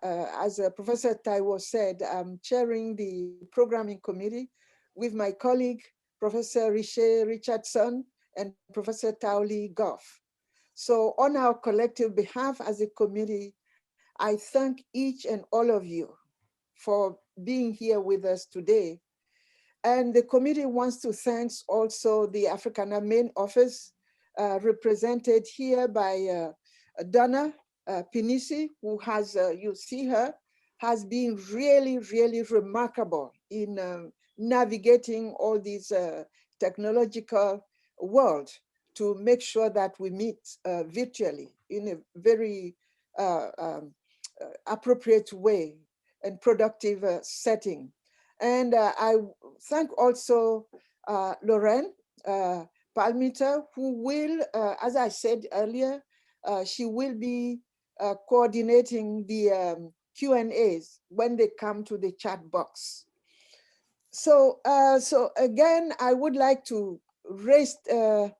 as Professor Taiwo said, I'm chairing the programming committee with my colleague, Professor Riche Richardson and Professor Tauli Goff. So on our collective behalf as a committee, I thank each and all of you for being here with us today. And the committee wants to thank also the Africana Main Office, represented here by Donna Pinisi, who has, you see her, has been really, really remarkable in navigating all these technological world to make sure that we meet virtually in a very appropriate way and productive setting. And I thank also Lorraine Palmiter, who will, as I said earlier, she will be coordinating the Q&As when they come to the chat box. So, so again, I would like to reiterate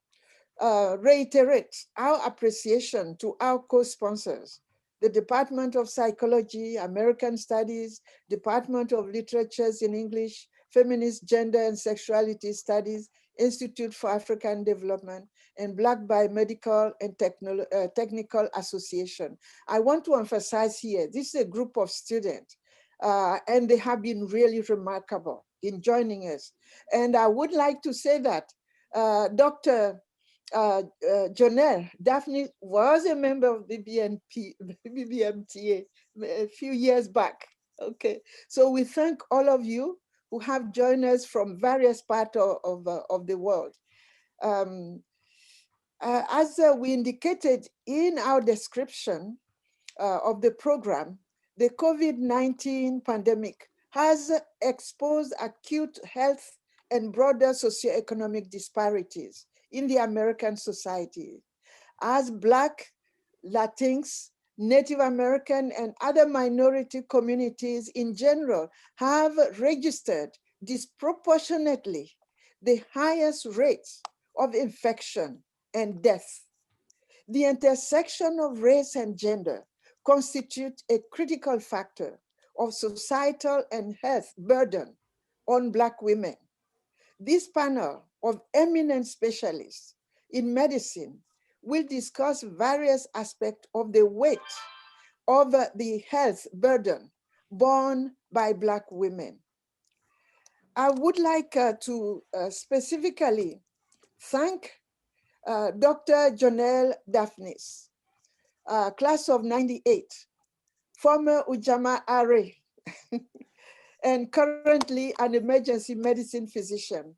our appreciation to our co-sponsors, the Department of Psychology, American Studies, Department of Literatures in English, Feminist Gender and Sexuality Studies, Institute for African Development, and Black Biomedical and Technical Association. I want to emphasize here, this is a group of students, and they have been really remarkable in joining us. And I would like to say that Dr. Jonelle Daphne was a member of the BBMTA a few years back. Okay, so we thank all of you who have joined us from various parts of the world. As we indicated in our description of the program, the COVID-19 pandemic has exposed acute health and broader socioeconomic disparities in the American society. As Black, Latinx, Native American, and other minority communities in general have registered disproportionately the highest rates of infection and death. The intersection of race and gender constitutes a critical factor of societal and health burden on Black women. This panel of eminent specialists in medicine will discuss various aspects of the weight of the health burden borne by Black women. I would like to specifically thank Dr. Jonelle Daphnis, class of 98, former Ujamaa RA, and currently an emergency medicine physician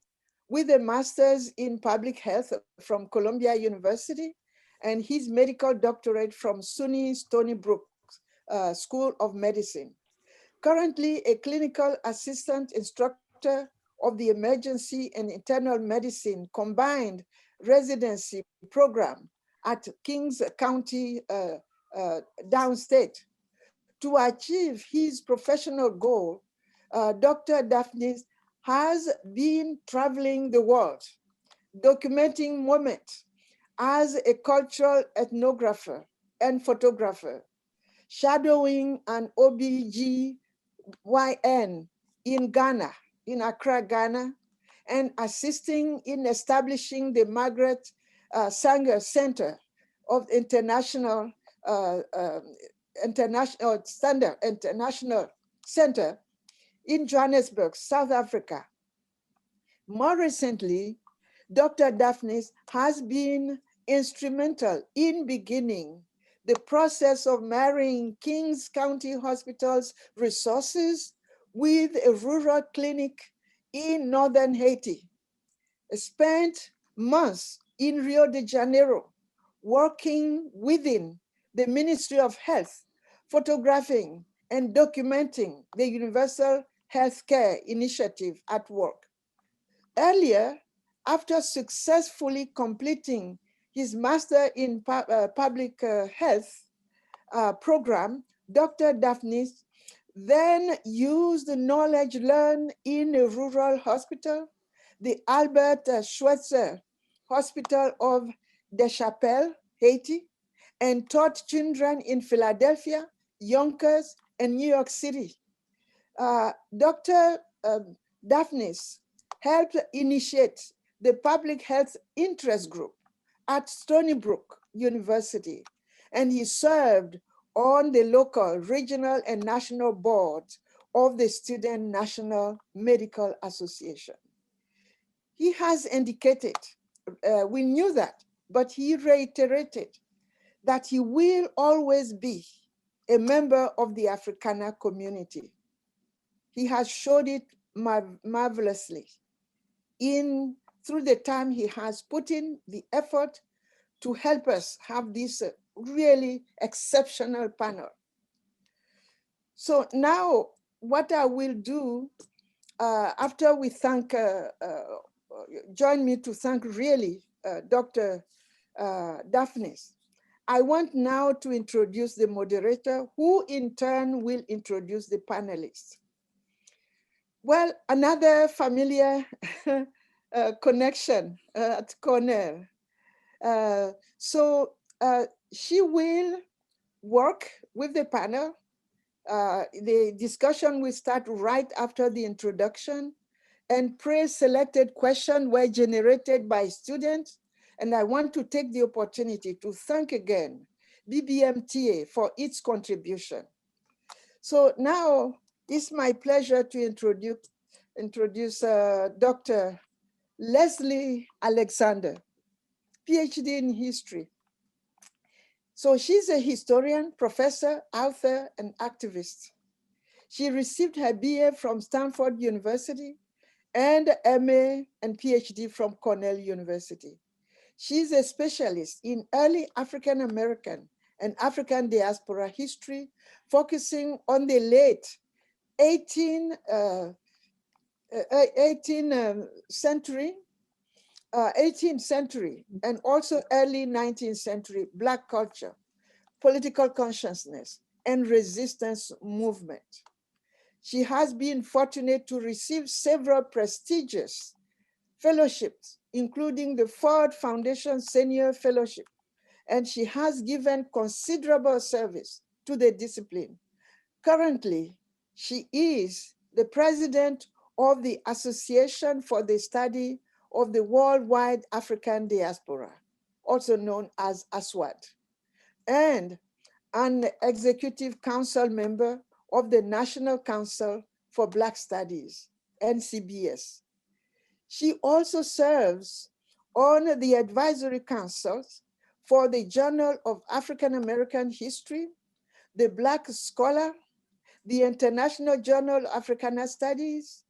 with a master's in public health from Columbia University and his medical doctorate from SUNY Stony Brook School of Medicine. Currently a clinical assistant instructor of the emergency and internal medicine combined residency program at Kings County downstate. To achieve his professional goal, Dr. Daphnis has been traveling the world, documenting moments as a cultural ethnographer and photographer, shadowing an OBGYN in Ghana, in Accra, Ghana, and assisting in establishing the Margaret Sanger Center of International Center in Johannesburg, South Africa. More recently, Dr. Daphnis has been instrumental in beginning the process of marrying Kings County Hospital's resources with a rural clinic in northern Haiti. Spent months in Rio de Janeiro, working within the Ministry of Health, photographing and documenting the Universal Healthcare Initiative at work. Earlier, after successfully completing his Master in Public Health program, Dr. Daphnis then used the knowledge learned in a rural hospital, the Albert Schweitzer Hospital of Deschapelles, Haiti, and taught children in Philadelphia, Yonkers, and New York City. Dr. Daphnis helped initiate the public health interest group at Stony Brook University, and he served on the local, regional, and national boards of the Student National Medical Association. He has indicated, we knew that, but he reiterated that he will always be a member of the Afrikaner community. He has showed it marvelously through the time he has put in the effort to help us have this really exceptional panel. So now what I will do, after we thank, join me to thank really Dr. Daphnis, I want now to introduce the moderator, who in turn will introduce the panelists. Well, another familiar connection at Cornell. She will work with the panel. The discussion will start right after the introduction, and pre-selected questions were generated by students. And I want to take the opportunity to thank again BBMTA for its contribution. So now it's my pleasure to introduce Dr. Leslie Alexander, PhD in history. So she's a historian, professor, author, and activist. She received her BA from Stanford University and MA and PhD from Cornell University. She's a specialist in early African American and African diaspora history, focusing on the late 18th century and also early 19th century Black culture, political consciousness, and resistance movement. She has been fortunate to receive several prestigious fellowships, including the Ford Foundation Senior Fellowship, and she has given considerable service to the discipline. Currently, she is the president of the Association for the Study of the Worldwide African Diaspora, also known as ASWAD, and an executive council member of the National Council for Black Studies, NCBS. She also serves on the advisory councils for the Journal of African American History, the Black Scholar, the International Journal of Africana Studies,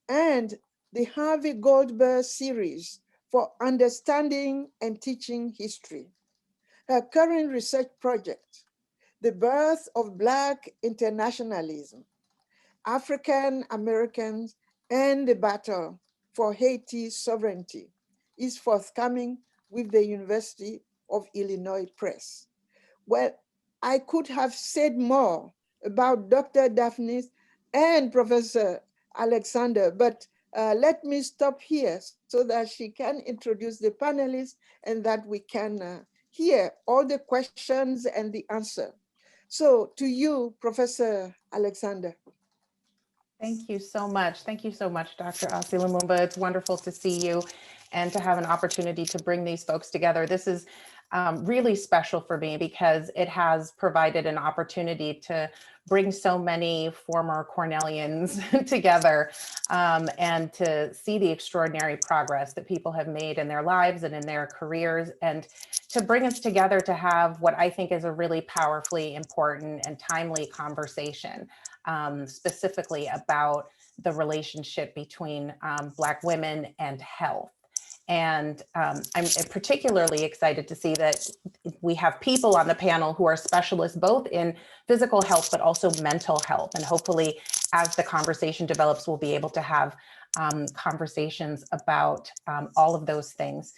and the Harvey Goldberg series for understanding and teaching history. Her current research project, The Birth of Black Internationalism, African Americans and the Battle for Haiti's Sovereignty, is forthcoming with the University of Illinois Press. Well, I could have said more about Dr. Daphnis and Professor Alexander, but let me stop here so that she can introduce the panelists and that we can hear all the questions and the answer. So to you, Professor Alexander. Thank you so much. Thank you so much, Dr. Asi Lumumba. It's wonderful to see you and to have an opportunity to bring these folks together. This is really special for me because it has provided an opportunity to bring so many former Cornellians together and to see the extraordinary progress that people have made in their lives and in their careers, and to bring us together to have what I think is a really powerfully important and timely conversation, specifically about the relationship between Black women and health. And I'm particularly excited to see that we have people on the panel who are specialists both in physical health, but also mental health. And hopefully, as the conversation develops, we'll be able to have conversations about all of those things.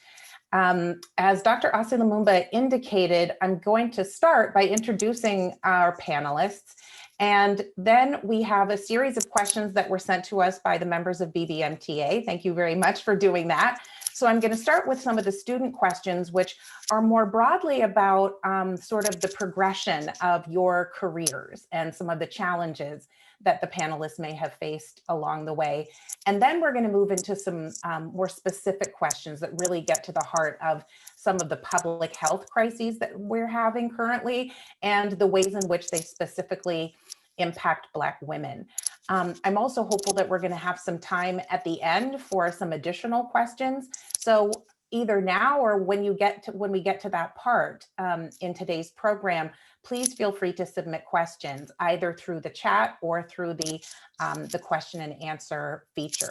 As Dr. Asi Lumumba indicated, I'm going to start by introducing our panelists. And then we have a series of questions that were sent to us by the members of BBMTA. Thank you very much for doing that. So I'm going to start with some of the student questions, which are more broadly about sort of the progression of your careers and some of the challenges that the panelists may have faced along the way. And then we're going to move into some more specific questions that really get to the heart of some of the public health crises that we're having currently and the ways in which they specifically impact Black women. I'm also hopeful that we're going to have some time at the end for some additional questions. So either now or when we get to that part in today's program, please feel free to submit questions either through the chat or through the question and answer feature.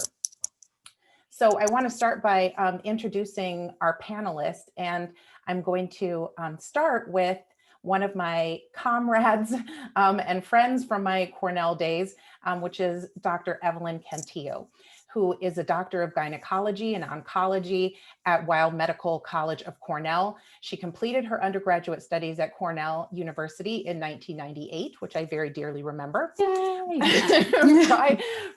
So I want to start by introducing our panelists, and I'm going to start with one of my comrades and friends from my Cornell days, which is Dr. Evelyn Cantillo, who is a doctor of gynecology and oncology at Weill Medical College of Cornell. She completed her undergraduate studies at Cornell University in 1998, which I very dearly remember,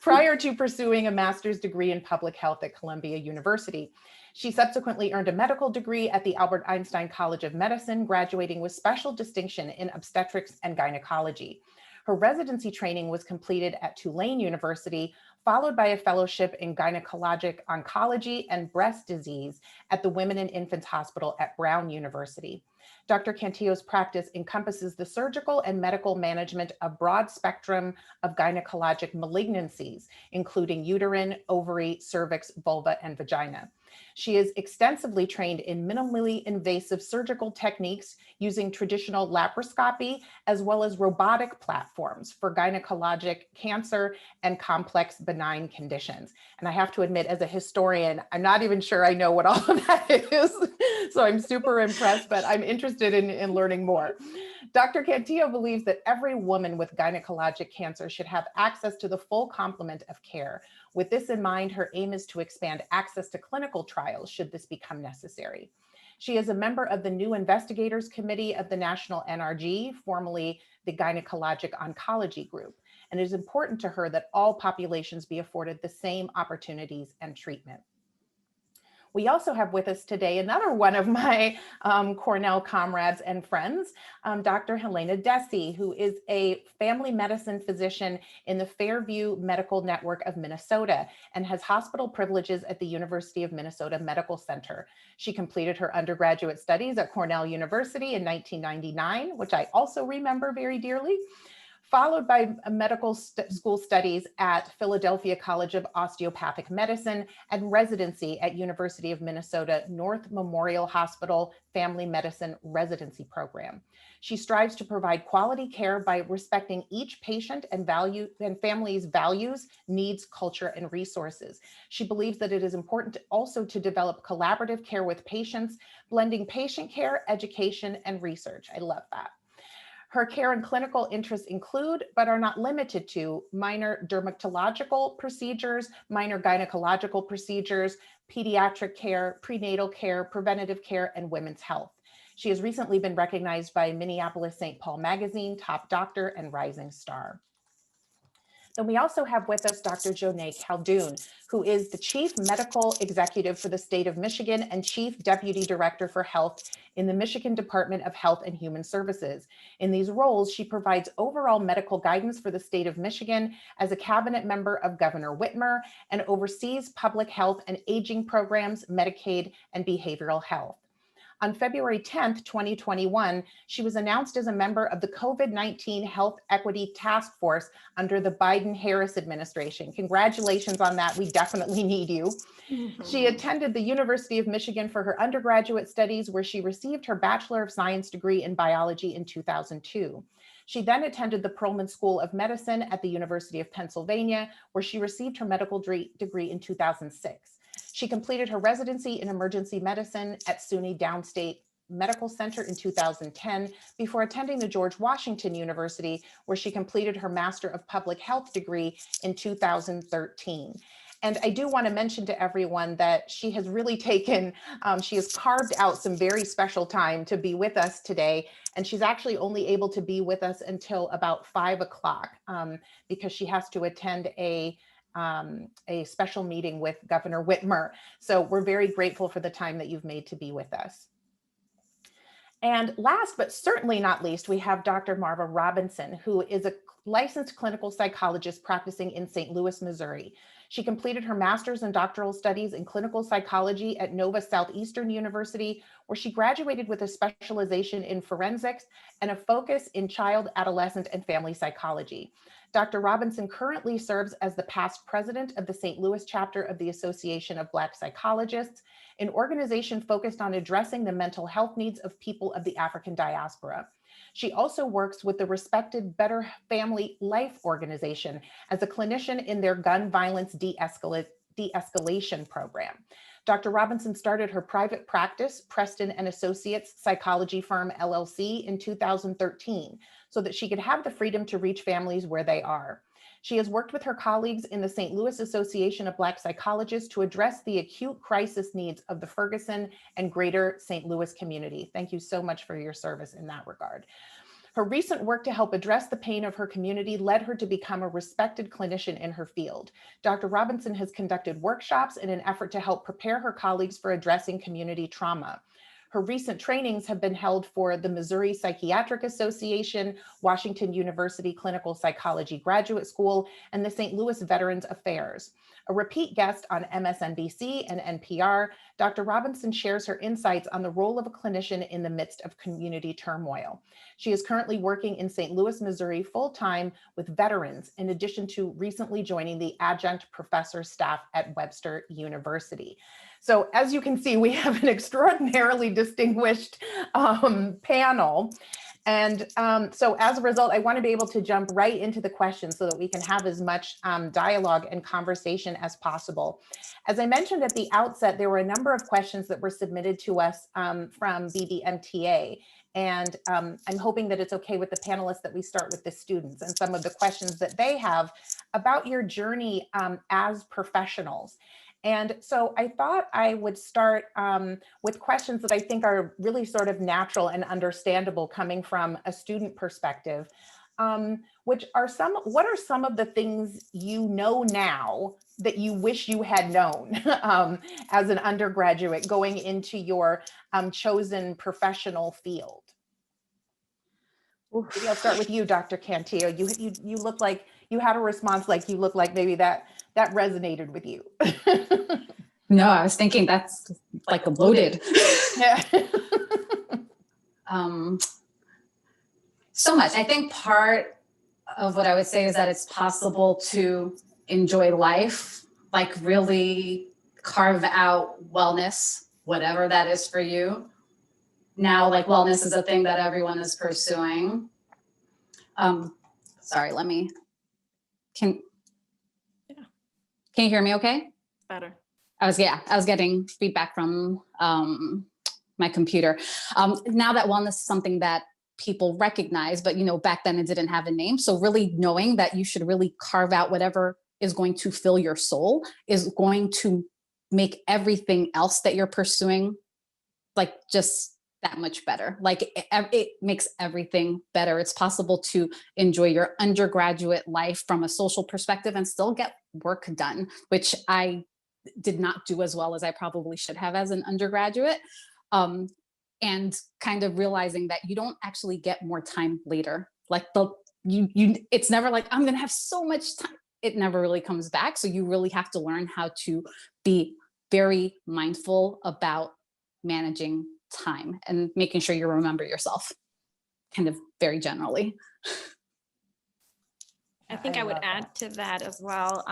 prior to pursuing a master's degree in public health at Columbia University. She subsequently earned a medical degree at the Albert Einstein College of Medicine, graduating with special distinction in obstetrics and gynecology. Her residency training was completed at Tulane University, followed by a fellowship in gynecologic oncology and breast disease at the Women and Infants Hospital at Brown University. Dr. Cantillo's practice encompasses the surgical and medical management of broad spectrum of gynecologic malignancies, including uterine, ovary, cervix, vulva, and vagina. She is extensively trained in minimally invasive surgical techniques using traditional laparoscopy, as well as robotic platforms for gynecologic cancer and complex benign conditions. And I have to admit, as a historian, I'm not even sure I know what all of that is. So I'm super impressed, but I'm interested in learning more. Dr. Cantillo believes that every woman with gynecologic cancer should have access to the full complement of care. With this in mind, her aim is to expand access to clinical trials should this become necessary. She is a member of the New Investigators Committee of the National NRG, formerly the Gynecologic Oncology Group, and it is important to her that all populations be afforded the same opportunities and treatment. We also have with us today another one of my Cornell comrades and friends, Dr. Helena Dessy, who is a family medicine physician in the Fairview Medical Network of Minnesota and has hospital privileges at the University of Minnesota Medical Center. She completed her undergraduate studies at Cornell University in 1999, which I also remember very dearly, followed by medical school studies at Philadelphia College of Osteopathic Medicine and residency at University of Minnesota North Memorial Hospital Family Medicine Residency Program. She strives to provide quality care by respecting each patient and family's values, needs, culture, and resources. She believes that it is important also to develop collaborative care with patients, blending patient care, education, and research. I love that. Her care and clinical interests include, but are not limited to, minor dermatological procedures, minor gynecological procedures, pediatric care, prenatal care, preventative care, and women's health. She has recently been recognized by Minneapolis St. Paul Magazine, Top Doctor, and Rising Star. Then we also have with us Dr. Jonae Khaldun, who is the Chief Medical Executive for the state of Michigan and Chief Deputy Director for Health in the Michigan Department of Health and Human Services. In these roles, she provides overall medical guidance for the state of Michigan as a cabinet member of Governor Whitmer and oversees public health and aging programs, Medicaid, and behavioral health. On February 10th, 2021, she was announced as a member of the COVID-19 Health Equity Task Force under the Biden-Harris administration. Congratulations on that. We definitely need you. She attended the University of Michigan for her undergraduate studies, where she received her Bachelor of Science degree in biology in 2002. She then attended the Perelman School of Medicine at the University of Pennsylvania, where she received her medical degree in 2006. She completed her residency in emergency medicine at SUNY Downstate Medical Center in 2010 before attending the George Washington University, where she completed her Master of Public Health degree in 2013. And I do want to mention to everyone that she has really she has carved out some very special time to be with us today. And she's actually only able to be with us until about 5 o'clock because she has to attend a a special meeting with Governor Whitmer. So we're very grateful for the time that you've made to be with us. And last, but certainly not least, we have Dr. Marva Robinson, who is a licensed clinical psychologist practicing in St. Louis, Missouri. She completed her master's and doctoral studies in clinical psychology at Nova Southeastern University, where she graduated with a specialization in forensics and a focus in child, adolescent, and family psychology. Dr. Robinson currently serves as the past president of the St. Louis chapter of the Association of Black Psychologists, an organization focused on addressing the mental health needs of people of the African diaspora. She also works with the respected Better Family Life organization as a clinician in their gun violence de-escalation program. Dr. Robinson started her private practice, Preston and Associates Psychology Firm LLC, in 2013, so that she could have the freedom to reach families where they are. She has worked with her colleagues in the St. Louis Association of Black Psychologists to address the acute crisis needs of the Ferguson and greater St. Louis community. Thank you so much for your service in that regard. Her recent work to help address the pain of her community led her to become a respected clinician in her field. Dr. Robinson has conducted workshops in an effort to help prepare her colleagues for addressing community trauma. Her recent trainings have been held for the Missouri Psychiatric Association, Washington University Clinical Psychology Graduate School, and the St. Louis Veterans Affairs. A repeat guest on MSNBC and NPR, Dr. Robinson shares her insights on the role of a clinician in the midst of community turmoil. She is currently working in St. Louis, Missouri full-time with veterans, in addition to recently joining the adjunct professor staff at Webster University. So as you can see, we have an extraordinarily distinguished panel. And so as a result, I want to be able to jump right into the questions so that we can have as much dialogue and conversation as possible. As I mentioned at the outset, there were a number of questions that were submitted to us from BBMTA. And I'm hoping that it's okay with the panelists that we start with the students and some of the questions that they have about your journey as professionals. And so I thought I would start with questions that I think are really sort of natural and understandable coming from a student perspective, which are what are some of the things you know now that you wish you had known as an undergraduate going into your chosen professional field? Maybe I'll start with you, Dr. Cantillo. You look like you had a response like you look like maybe that resonated with you. No, I was thinking that's like a loaded. Yeah. So much. I think part of what I would say is that it's possible to enjoy life, like really carve out wellness, whatever that is for you. Now, like wellness is a thing that everyone is pursuing. Sorry, can you hear me okay? Better. I was getting feedback from my computer. Now that wellness is something that people recognize, but back then it didn't have a name. So really knowing that you should really carve out whatever is going to fill your soul is going to make everything else that you're pursuing like just that much better. Like it makes everything better. It's possible to enjoy your undergraduate life from a social perspective and still get work done, which I did not do as well as I probably should have as an undergraduate. And kind of realizing that you don't actually get more time later. Like it's never like, I'm going to have so much time. It never really comes back. So you really have to learn how to be very mindful about managing time and making sure you remember yourself, kind of very generally. I think I would add to that as well.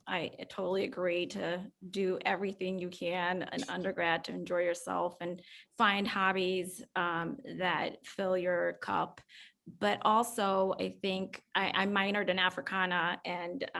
I totally agree to do everything you can in undergrad to enjoy yourself and find hobbies that fill your cup. But also, I think I minored in Africana and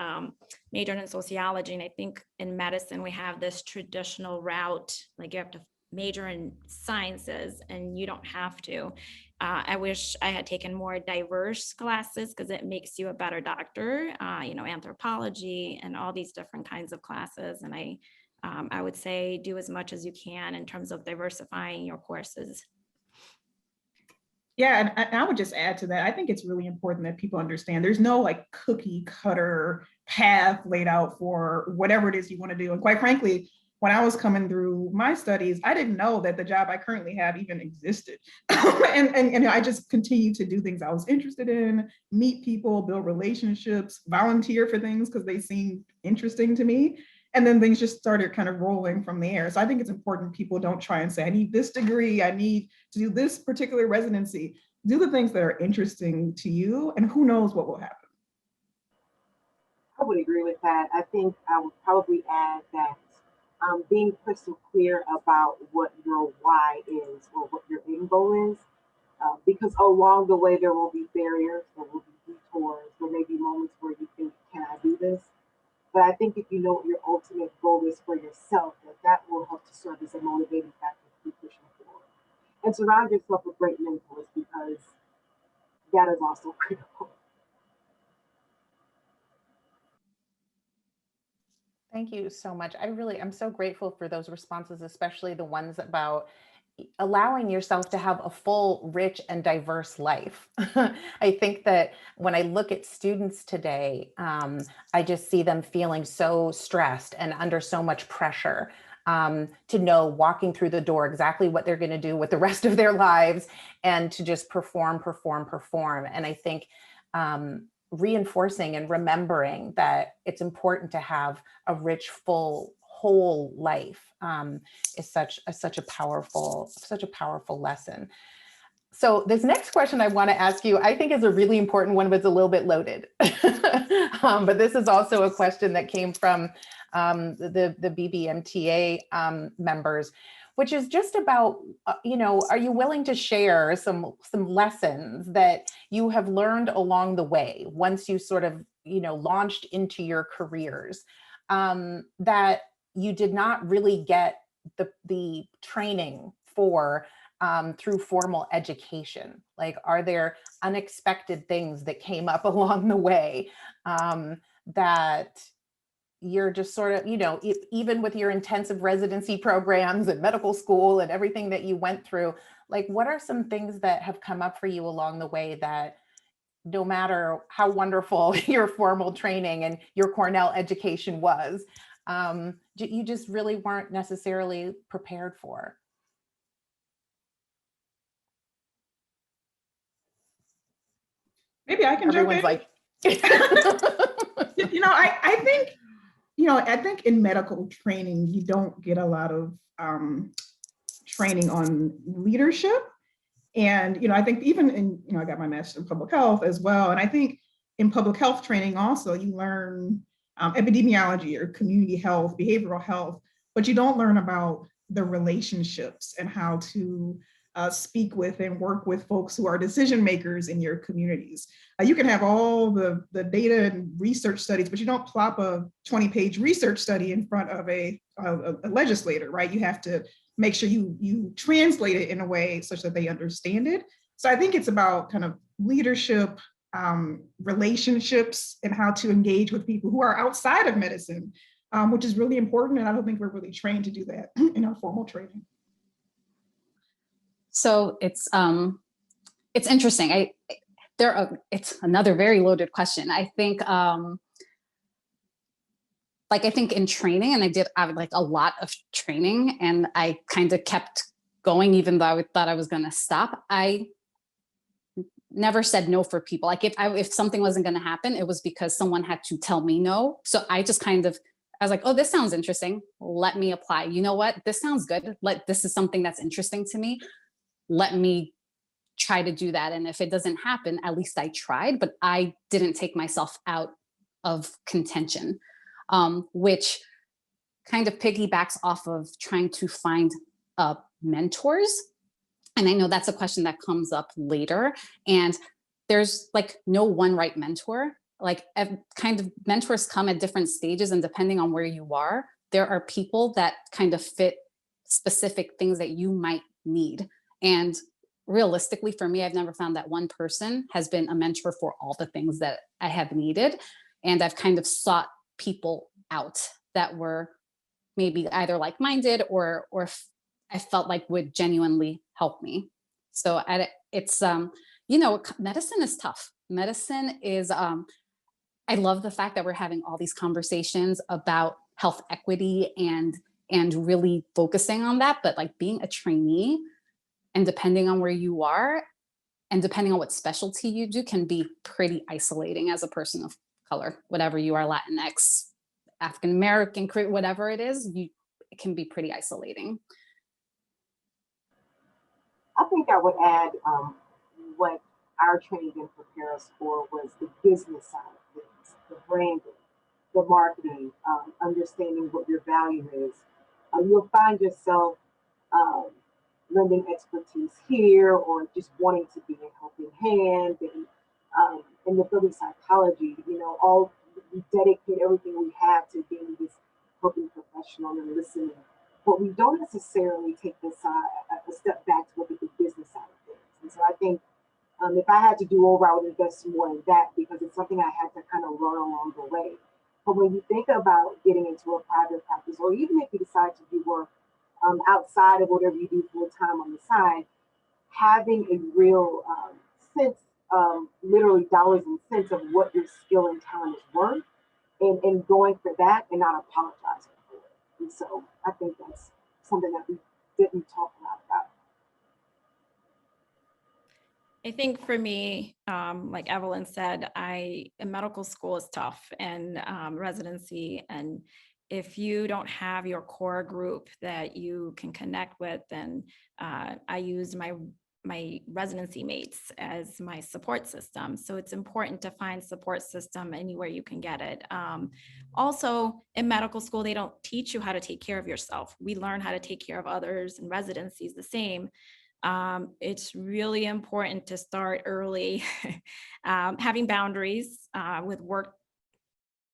majored in sociology. And I think in medicine, we have this traditional route, like you have to major in sciences and you don't have to. I wish I had taken more diverse classes because it makes you a better doctor, anthropology and all these different kinds of classes. And I would say do as much as you can in terms of diversifying your courses. Yeah, and I would just add to that. I think it's really important that people understand there's no like cookie cutter path laid out for whatever it is you want to do. And quite frankly, when I was coming through my studies, I didn't know that the job I currently have even existed. and I just continued to do things I was interested in, meet people, build relationships, volunteer for things because they seemed interesting to me. And then things just started kind of rolling from there. So I think it's important people don't try and say, I need this degree, I need to do this particular residency. Do the things that are interesting to you, and who knows what will happen. I would agree with that. I think I would probably add that being crystal clear about what your why is or what your end goal is, because along the way there will be barriers, there will be detours, there may be moments where you think, can I do this? But I think if you know what your ultimate goal is for yourself, that will help to serve as a motivating factor to keep pushing forward. And surround yourself with great mentors, because that is also critical. Thank you so much. I'm so grateful for those responses, especially the ones about allowing yourself to have a full, rich, and diverse life. I think that when I look at students today, I just see them feeling so stressed and under so much pressure to know walking through the door exactly what they're going to do with the rest of their lives and to just perform. And I think reinforcing and remembering that it's important to have a rich, full, whole life is such a powerful lesson. So this next question I want to ask you, I think is a really important one, but it's a little bit loaded. But this is also a question that came from the BBMTA members, which is just about, are you willing to share some lessons that you have learned along the way once you sort of, launched into your careers that you did not really get the training for through formal education? Like, are there unexpected things that came up along the way that you're just sort of, even with your intensive residency programs and medical school and everything that you went through, like, what are some things that have come up for you along the way that no matter how wonderful your formal training and your Cornell education was, you just really weren't necessarily prepared for? Maybe I can jump in. Like, I think in medical training, you don't get a lot of training on leadership. And, I think even in, I got my master's in public health as well. And I think in public health training also, you learn epidemiology or community health, behavioral health, but you don't learn about the relationships and how to speak with and work with folks who are decision makers in your communities. You can have all the data and research studies, but you don't plop a 20-page research study in front of a legislator, right? You have to make sure you translate it in a way such that they understand it. So I think it's about kind of leadership, relationships, and how to engage with people who are outside of medicine, which is really important. And I don't think we're really trained to do that in our formal training. So it's interesting. It's another very loaded question. I think, I think in training, and I did like a lot of training, and I kind of kept going, even though I thought I was going to stop. I never said no for people. Like if something wasn't going to happen, it was because someone had to tell me no. So I just I was like, oh, this sounds interesting. Let me apply. You know what? This sounds good. This is something that's interesting to me. Let me try to do that. And if it doesn't happen, at least I tried, but I didn't take myself out of contention, which kind of piggybacks off of trying to find mentors. And I know that's a question that comes up later. And there's no one right mentor. Kind of mentors come at different stages, and depending on where you are, there are people that kind of fit specific things that you might need. And realistically, for me, I've never found that one person has been a mentor for all the things that I have needed. And I've kind of sought people out that were maybe either like-minded or I felt like would genuinely help me. So it's, you know, medicine is tough. Medicine is, I love the fact that we're having all these conversations about health equity and really focusing on that. But like being a trainee, and depending on where you are and depending on what specialty you do, can be pretty isolating as a person of color, whatever you are, Latinx, African American, whatever it is, it can be pretty isolating. I think I would add what our training didn't prepare us for was the business side of things, the branding, the marketing, understanding what your value is. You'll find yourself lending expertise here, or just wanting to be a helping hand, and in the building psychology, you know, all we dedicate everything we have to being this helping professional and listening, but we don't necessarily take this a step back to look at the business side of things. And so I think if I had to do over, I would invest more in that, because it's something I had to kind of learn along the way. But when you think about getting into a private practice, or even if you decide to do work outside of whatever you do full time on the side, having a real sense, literally dollars and cents of what your skill and talent is worth, and going for that and not apologizing for it. And so I think that's something that we didn't talk a lot about. I think for me, like Evelyn said, medical school is tough, and residency. And if you don't have your core group that you can connect with, then I use my residency mates as my support system. So it's important to find support system anywhere you can get it. Also, in medical school, they don't teach you how to take care of yourself. We learn how to take care of others, and residency is the same. It's really important to start early, having boundaries with work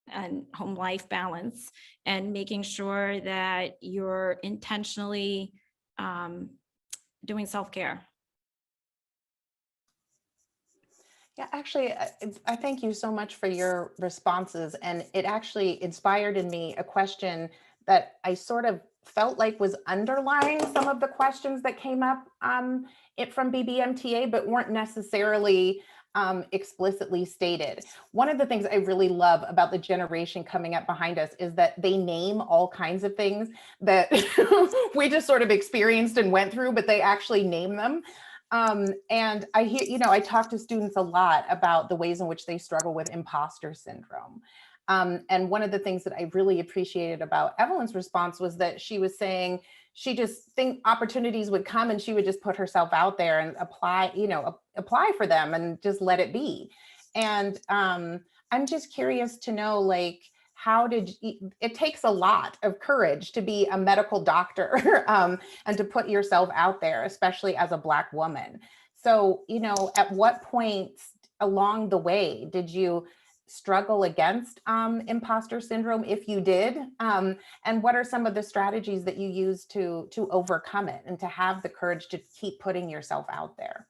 and home life balance, and making sure that you're intentionally doing self-care. Yeah, actually, I thank you so much for your responses. And it actually inspired in me a question that I sort of felt like was underlying some of the questions that came up from BBMTA, but weren't necessarily explicitly stated. One of the things I really love about the generation coming up behind us is that they name all kinds of things that we just sort of experienced and went through, but they actually name them. And I hear, you know, I talk to students a lot about the ways in which they struggle with imposter syndrome. And one of the things that I really appreciated about Evelyn's response was that she was saying she just think opportunities would come and she would just put herself out there and apply, you know, apply for them and just let it be. And I'm just curious to know, like, how did it takes a lot of courage to be a medical doctor and to put yourself out there, especially as a Black woman. So, you know, at what point along the way did you struggle against imposter syndrome, if you did? And what are some of the strategies that you use to overcome it and to have the courage to keep putting yourself out there?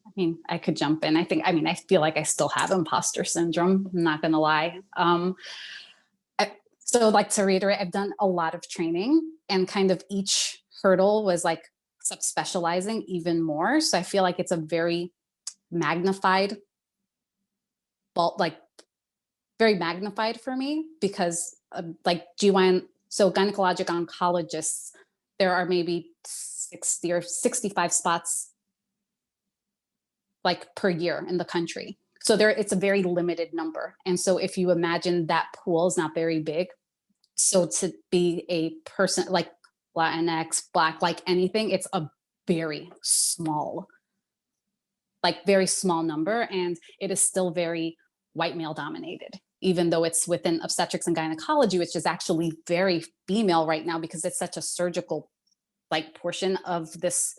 I mean, I could jump in. I feel like I still have imposter syndrome. I'm not going to lie. So like to reiterate, I've done a lot of training, and kind of each hurdle was like subspecializing even more. So I feel like it's a very magnified, very magnified for me, because like GYN, so gynecologic oncologists, there are maybe 60 or 65 spots like per year in the country. So it's a very limited number. And so if you imagine that pool is not very big, so to be a person like Latinx, Black, like anything, it's a very small number. And it is still very white male dominated, even though it's within obstetrics and gynecology, which is actually very female right now, because it's such a surgical like portion of this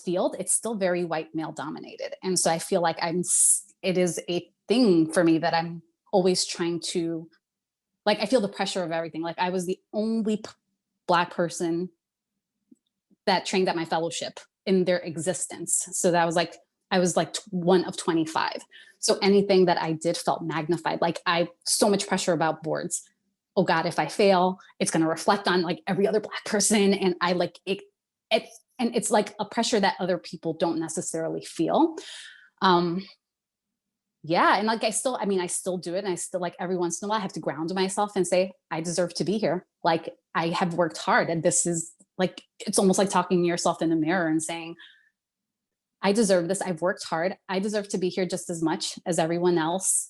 field. It's still very white male dominated. And so I feel like it is a thing for me that I'm always trying to, like, I feel the pressure of everything. Like, I was the only Black person that trained at my fellowship in their existence. So that was like, I was like one of 25. So anything that I did felt magnified. Like, so much pressure about boards, oh God, if I fail, it's going to reflect on like every other Black person. And I like it, and it's like a pressure that other people don't necessarily feel. Yeah, and like I still do it, and I still, like, every once in a while I have to ground myself and say, I deserve to be here. Like, I have worked hard, and this is like, it's almost like talking to yourself in the mirror and saying, I deserve this. I've worked hard. I deserve to be here just as much as everyone else,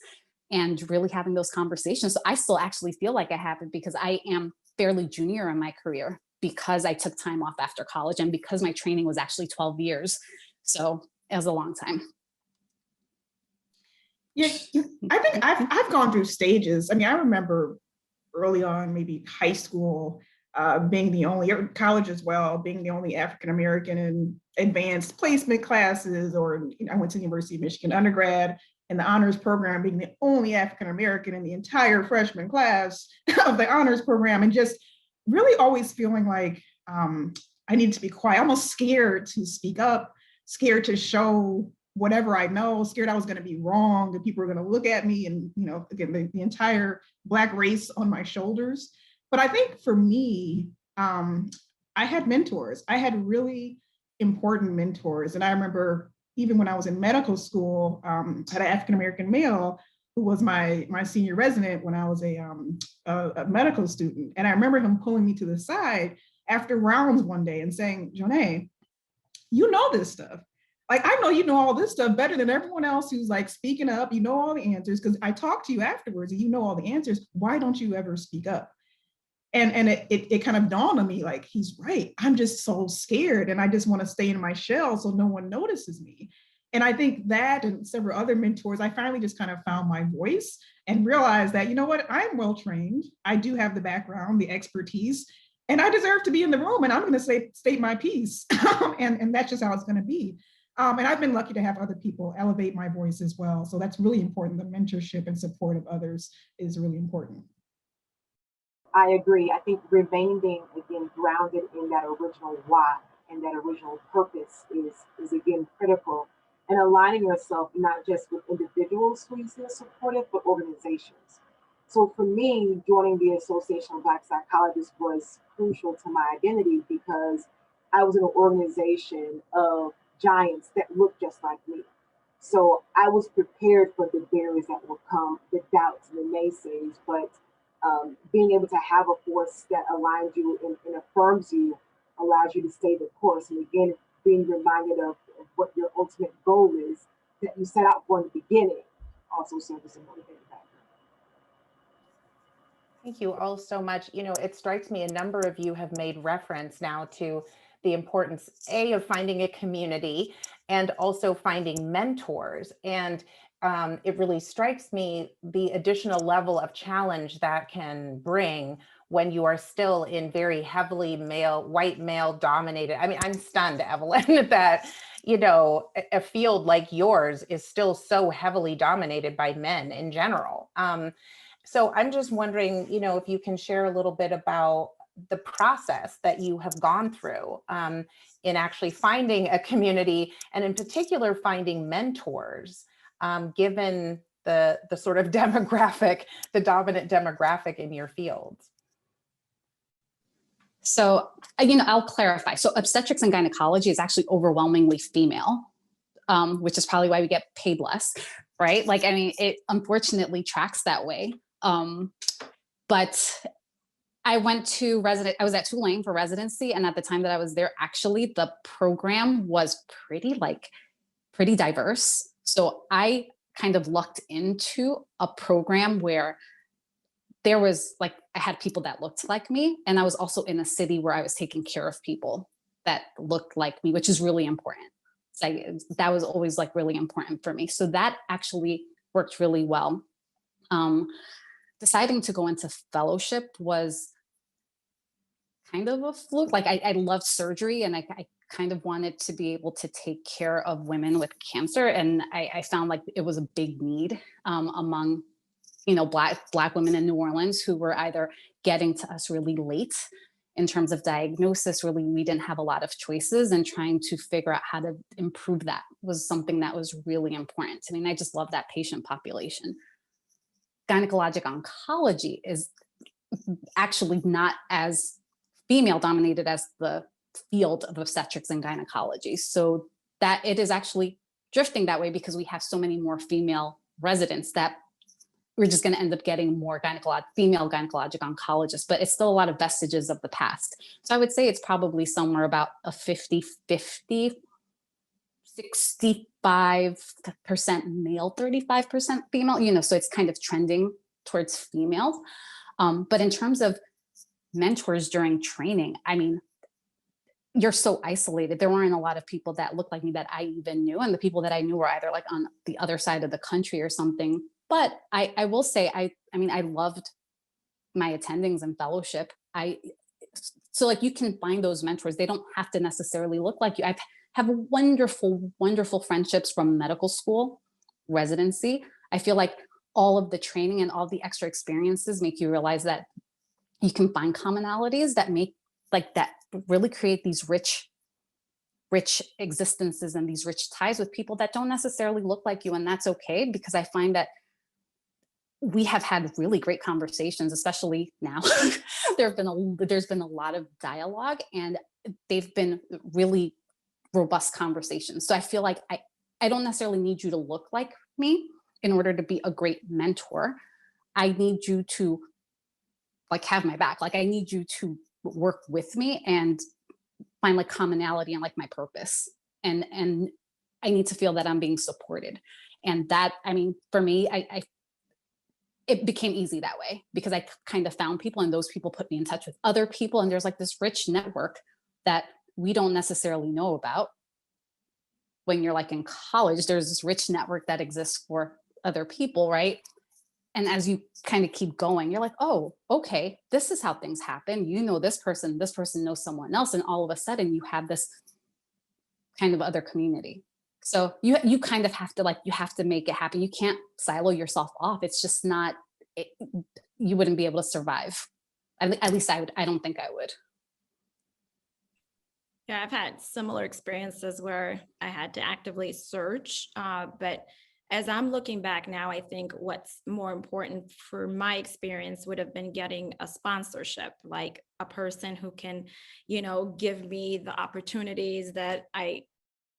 and really having those conversations. So I still actually feel like I have it because I am fairly junior in my career, because I took time off after college and because my training was actually 12 years. So it was a long time. Yeah, I think I've gone through stages. I mean, I remember early on, maybe high school, being the only, or college as well, being the only African-American in advanced placement classes, or I went to the University of Michigan undergrad in the honors program, being the only African-American in the entire freshman class of the honors program, and just really always feeling like I needed to be quiet, almost scared to speak up, scared to show whatever I know, scared I was going to be wrong, that people were going to look at me, and, you know, again, the entire Black race on my shoulders. But I think for me, I had mentors. I had really important mentors. And I remember even when I was in medical school, I had an African-American male who was my senior resident when I was a medical student. And I remember him pulling me to the side after rounds one day and saying, Jonae, you know this stuff. Like, I know you know all this stuff better than everyone else who's like speaking up. You know all the answers, because I talked to you afterwards and you know all the answers. Why don't you ever speak up? And it kind of dawned on me, like, he's right. I'm just so scared, and I just want to stay in my shell so no one notices me. And I think that, and several other mentors, I finally just kind of found my voice and realized that, you know what, I'm well trained. I do have the background, the expertise, and I deserve to be in the room, and I'm going to state my piece. and that's just how it's going to be. And I've been lucky to have other people elevate my voice as well. So that's really important. The mentorship and support of others is really important. I agree. I think remaining, again, grounded in that original why and that original purpose is again critical, and aligning yourself not just with individuals who you see as supportive, but organizations. So for me, joining the Association of Black Psychologists was crucial to my identity, because I was in an organization of giants that looked just like me. So I was prepared for the barriers that will come, the doubts and the naysays, but being able to have a force that aligns you and affirms you allows you to stay the course. And again, being reminded of what your ultimate goal is that you set out for in the beginning also serves as a motivating factor. Thank you all so much. You know, it strikes me a number of you have made reference now to the importance, of finding a community and also finding mentors. And it really strikes me the additional level of challenge that can bring when you are still in very heavily white male dominated. I mean, I'm stunned, Evelyn, that, you know, a field like yours is still so heavily dominated by men in general. So I'm just wondering, you know, if you can share a little bit about the process that you have gone through in actually finding a community, and in particular finding mentors, given the sort of demographic, the dominant demographic in your field. So, you know, I'll clarify. So obstetrics and gynecology is actually overwhelmingly female, which is probably why we get paid less, right? Like, I mean, it unfortunately tracks that way. But I was at Tulane for residency. And at the time that I was there, actually the program was pretty diverse. So I kind of lucked into a program where there was like, I had people that looked like me. And I was also in a city where I was taking care of people that looked like me, which is really important. So that was always like really important for me. So that actually worked really well. Deciding to go into fellowship was kind of a fluke. Like I loved surgery, and I kind of wanted to be able to take care of women with cancer. And I found like it was a big need among, you know, Black women in New Orleans who were either getting to us really late in terms of diagnosis. Really, we didn't have a lot of choices, and trying to figure out how to improve that was something that was really important to me. And I just love that patient population. Gynecologic oncology is actually not as female dominated as the field of obstetrics and gynecology. So that it is actually drifting that way because we have so many more female residents that we're just going to end up getting more female gynecologic oncologists, but it's still a lot of vestiges of the past. So I would say it's probably somewhere about a 50-50, 65% male, 35% female, you know, so it's kind of trending towards female. But in terms of mentors during training, I mean, you're so isolated. There weren't a lot of people that looked like me that I even knew. And the people that I knew were either like on the other side of the country or something. But I will say, I mean, I loved my attendings and fellowship. So like you can find those mentors. They don't have to necessarily look like you. I have wonderful, wonderful friendships from medical school, residency. I feel like all of the training and all the extra experiences make you realize that you can find commonalities that make like that really create these rich existences and these rich ties with people that don't necessarily look like you. And that's okay, because I find that we have had really great conversations, especially now. There's been a lot of dialogue, and they've been really robust conversations. So I feel like I don't necessarily need you to look like me in order to be a great mentor. I need you to like have my back. Like I need you to work with me and find like commonality and like my purpose. And I need to feel that I'm being supported. And that, I mean, for me, it became easy that way because I kind of found people, and those people put me in touch with other people. And there's like this rich network that we don't necessarily know about. When you're like in college, there's this rich network that exists for other people, right? And as you kind of keep going, you're like, oh, okay, this is how things happen. You know, this person knows someone else. And all of a sudden you have this kind of other community. So you kind of have to you have to make it happen. You can't silo yourself off. It's just not, you wouldn't be able to survive. At least I don't think I would. Yeah, I've had similar experiences where I had to actively search, but as I'm looking back now, I think what's more important for my experience would have been getting a sponsorship, like a person who can, you know, give me the opportunities that I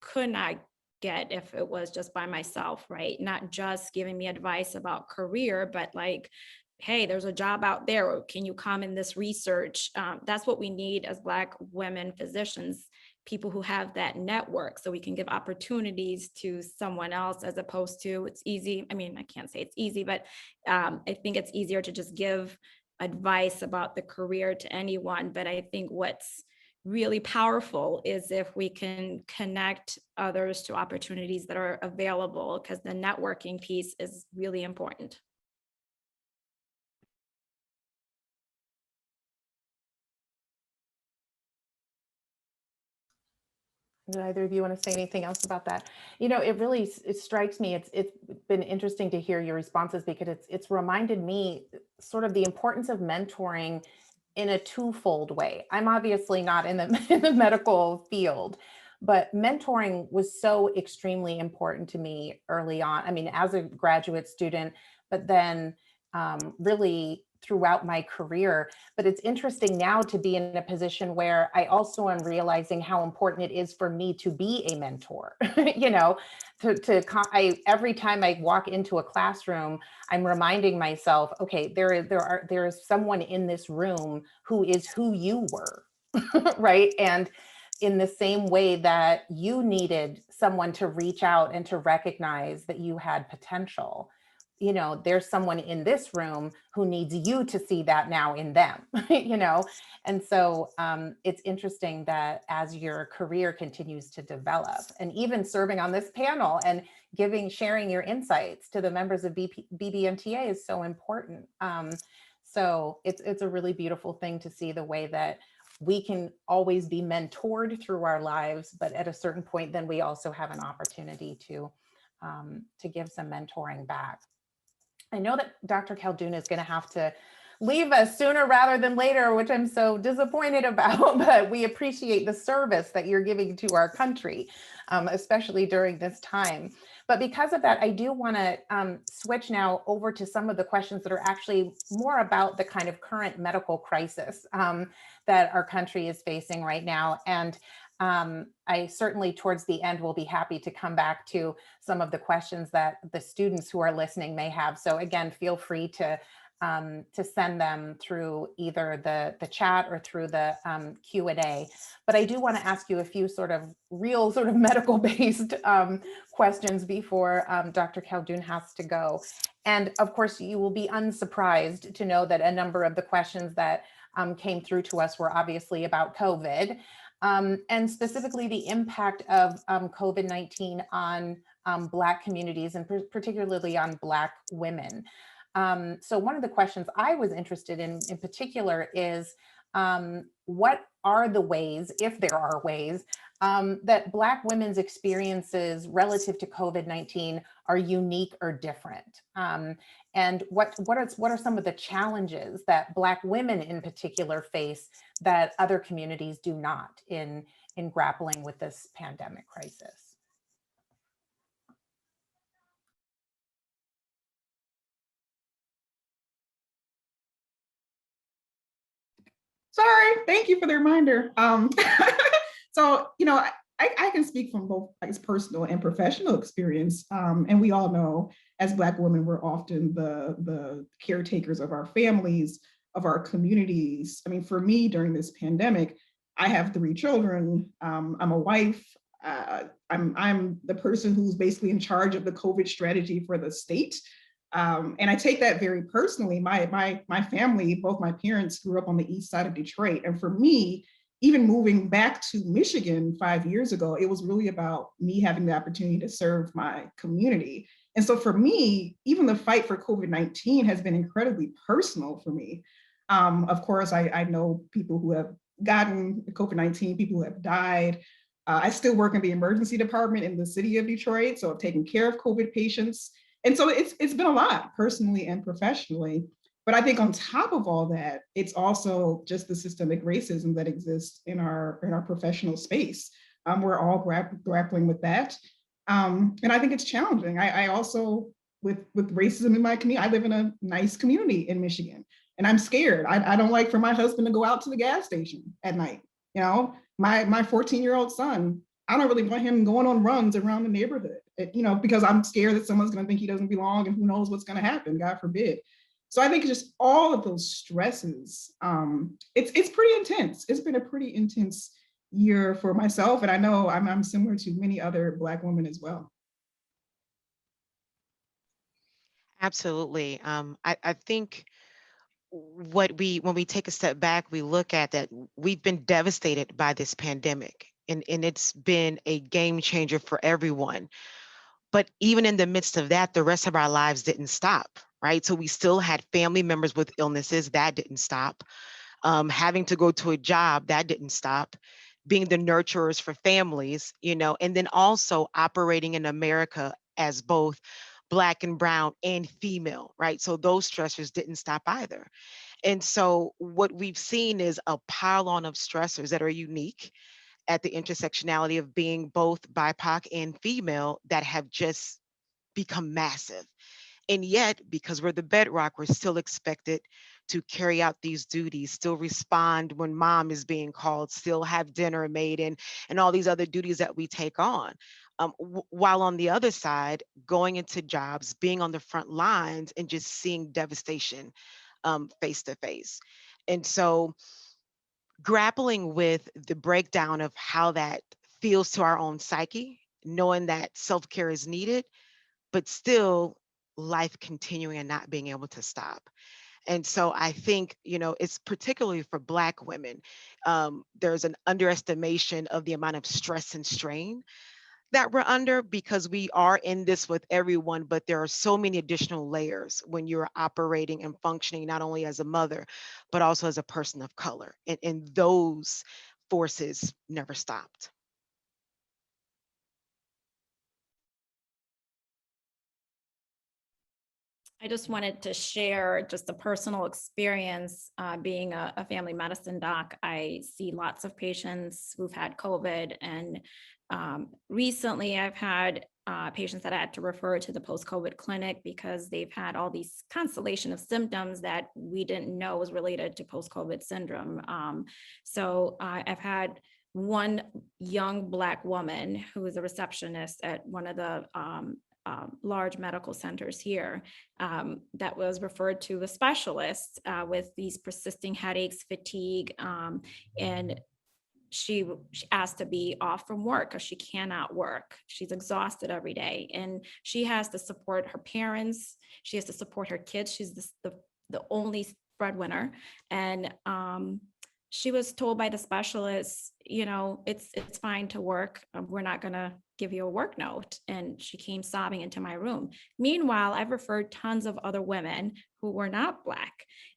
could not get if it was just by myself, right? Not just giving me advice about career, but like, hey, there's a job out there, or can you come in this research? That's what we need as Black women physicians, people who have that network, so we can give opportunities to someone else, as opposed to, it's easy. I mean, I can't say it's easy, but I think it's easier to just give advice about the career to anyone. But I think what's really powerful is if we can connect others to opportunities that are available, because the networking piece is really important. Do either of you want to say anything else about that? You know, it strikes me. It's been interesting to hear your responses, because it's reminded me sort of the importance of mentoring in a twofold way. I'm obviously not in the medical field, but mentoring was so extremely important to me early on. I mean, as a graduate student, but then really throughout my career. But it's interesting now to be in a position where I also am realizing how important it is for me to be a mentor. You know, every time I walk into a classroom, I'm reminding myself, okay, there is someone in this room who is who you were, right? And in the same way that you needed someone to reach out and to recognize that you had potential, you know, there's someone in this room who needs you to see that now in them, you know? And so it's interesting that as your career continues to develop, and even serving on this panel and sharing your insights to the members of BBMTA is so important. So it's a really beautiful thing to see the way that we can always be mentored through our lives, but at a certain point, then we also have an opportunity to give some mentoring back. I know that Dr. Khaldun is going to have to leave us sooner rather than later, which I'm so disappointed about, but we appreciate the service that you're giving to our country, especially during this time. But because of that, I do want to switch now over to some of the questions that are actually more about the kind of current medical crisis that our country is facing right now. And I certainly towards the end will be happy to come back to some of the questions that the students who are listening may have. So again, feel free to send them through either the chat or through the Q&A. But I do want to ask you a few sort of real sort of medical based questions before Dr. Khaldun has to go. And of course, you will be unsurprised to know that a number of the questions that came through to us were obviously about COVID. And specifically the impact of COVID-19 on Black communities and particularly on Black women. So one of the questions I was interested in particular is what are the ways, if there are ways, that Black women's experiences relative to COVID-19 are unique or different? And what are some of the challenges that Black women in particular face that other communities do not in grappling with this pandemic crisis? Sorry, thank you for the reminder. So, I can speak from both personal and professional experience. And we all know as Black women, we're often the caretakers of our families, of our communities. I mean, for me during this pandemic, I have 3 children. I'm a wife. I'm the person who's basically in charge of the COVID strategy for the state. And I take that very personally. My family, both my parents grew up on the east side of Detroit. And for me, even moving back to Michigan 5 years ago, it was really about me having the opportunity to serve my community. And so for me, even the fight for COVID-19 has been incredibly personal for me. Of course, I know people who have gotten COVID-19, people who have died. I still work in the emergency department in the city of Detroit, so I've taken care of COVID patients. And so it's been a lot personally and professionally. But I think on top of all that, it's also just the systemic racism that exists in our professional space. We're all grappling with that. And I think it's challenging. I also, with racism in my community, I live in a nice community in Michigan, and I'm scared. I don't like for my husband to go out to the gas station at night. My 14-year-old son, I don't really want him going on runs around the neighborhood, because I'm scared that someone's going to think he doesn't belong and who knows what's going to happen, God forbid. So I think just all of those stresses, it's pretty intense. It's been a pretty intense year for myself. And I know I'm similar to many other Black women as well. Absolutely. I think when we take a step back, we look at that we've been devastated by this pandemic, and it's been a game changer for everyone. But even in the midst of that, the rest of our lives didn't stop, right? So we still had family members with illnesses, that didn't stop. Having to go to a job, that didn't stop. Being the nurturers for families, and then also operating in America as both Black and brown and female, right? So those stressors didn't stop either. And so what we've seen is a pile-on of stressors that are unique at the intersectionality of being both BIPOC and female that have just become massive. And yet, because we're the bedrock, we're still expected to carry out these duties, still respond when mom is being called, still have dinner made, and all these other duties that we take on. While on the other side, going into jobs, being on the front lines, and just seeing devastation face to face. And so grappling with the breakdown of how that feels to our own psyche, knowing that self-care is needed, but still life continuing and not being able to stop. And so I think, it's particularly for Black women, there's an underestimation of the amount of stress and strain that we're under, because we are in this with everyone, but there are so many additional layers when you're operating and functioning not only as a mother, but also as a person of color. And those forces never stopped. I just wanted to share just a personal experience being a family medicine doc. I see lots of patients who've had COVID, and recently I've had patients that I had to refer to the post-COVID clinic because they've had all these constellation of symptoms that we didn't know was related to post-COVID syndrome. So I've had one young Black woman who is a receptionist at one of the large medical centers here that was referred to a specialist with these persisting headaches, fatigue, and she asked to be off from work because she cannot work. She's exhausted every day, and she has to support her parents. She has to support her kids. She's the only breadwinner, and she was told by the specialist, you know, it's fine to work. We're not going to give you a work note. And she came sobbing into my room. Meanwhile, I've referred tons of other women who were not Black.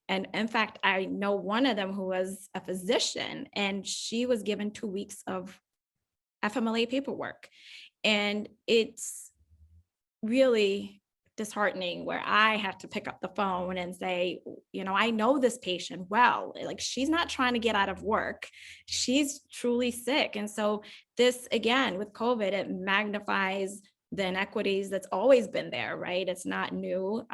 And in fact, I know one of them who was a physician, and she was given 2 weeks of FMLA paperwork. And it's really disheartening where I have to pick up the phone and say, you know, I know this patient well, like she's not trying to get out of work. She's truly sick. And so this, again, with COVID, it magnifies the inequities that's always been there, right? It's not new.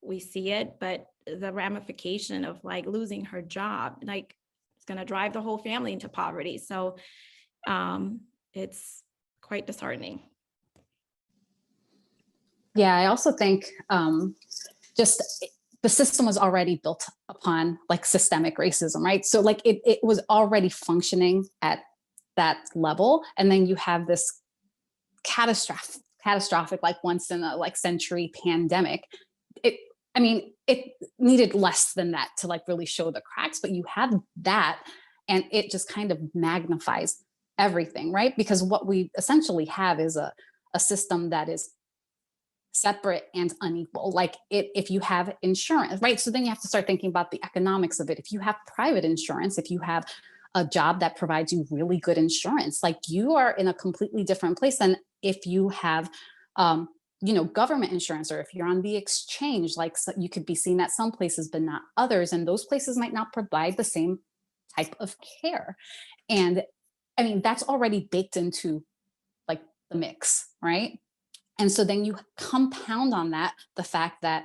We see it, but the ramification of like losing her job, like it's going to drive the whole family into poverty. So it's quite disheartening. Yeah, I also think just the system was already built upon like systemic racism, right? So like it was already functioning at that level. And then you have this catastrophic like once in a like century pandemic. It needed less than that to like really show the cracks, but you have that and it just kind of magnifies everything, right? Because what we essentially have is a system that is separate and unequal. Like if you have insurance, right? So then you have to start thinking about the economics of it. If you have private insurance, if you have a job that provides you really good insurance, like you are in a completely different place than if you have, government insurance, or if you're on the exchange, like so you could be seen at some places, but not others. And those places might not provide the same type of care. And I mean, that's already baked into like the mix, right? And so then you compound on that the fact that,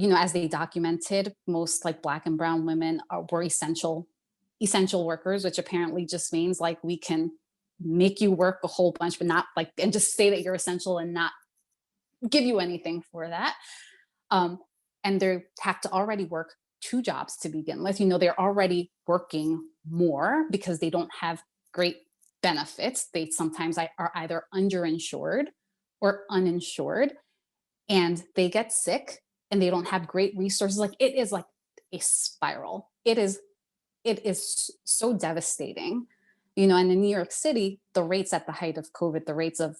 as they documented, most like Black and brown women were essential workers, which apparently just means like we can make you work a whole bunch, but not like, and just say that you're essential and not give you anything for that. And they have to already work 2 jobs to begin with. They're already working more because they don't have great benefits. They sometimes are either underinsured or uninsured, and they get sick and they don't have great resources. Like it is like a spiral. It is so devastating, and in New York City, the rates at the height of COVID, the rates of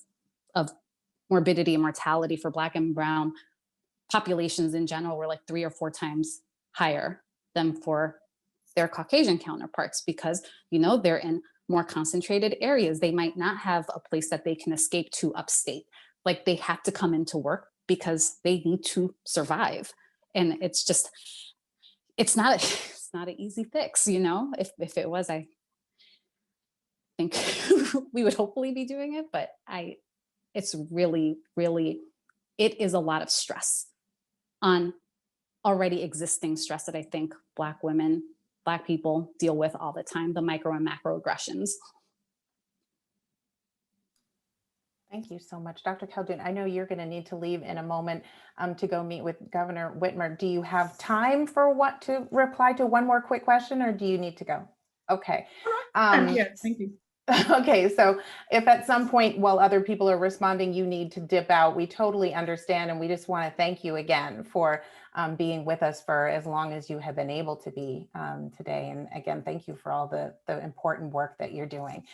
morbidity and mortality for Black and brown populations in general were like 3 or 4 times higher than for their Caucasian counterparts, because, they're in more concentrated areas. They might not have a place that they can escape to upstate. Like they have to come into work because they need to survive. And it's just, it's not an easy fix, if it was, I think we would hopefully be doing it, but it's really, really, it is a lot of stress on already existing stress that I think Black women, Black people deal with all the time, the micro and macro aggressions. Thank you so much, Dr. Khaldun. I know you're going to need to leave in a moment to go meet with Governor Whitmer. Do you have time to reply to one more quick question, or do you need to go? Okay. Yes, thank you. Okay, so if at some point while other people are responding, you need to dip out, we totally understand. And we just want to thank you again for being with us for as long as you have been able to be today. And again, thank you for all the important work that you're doing.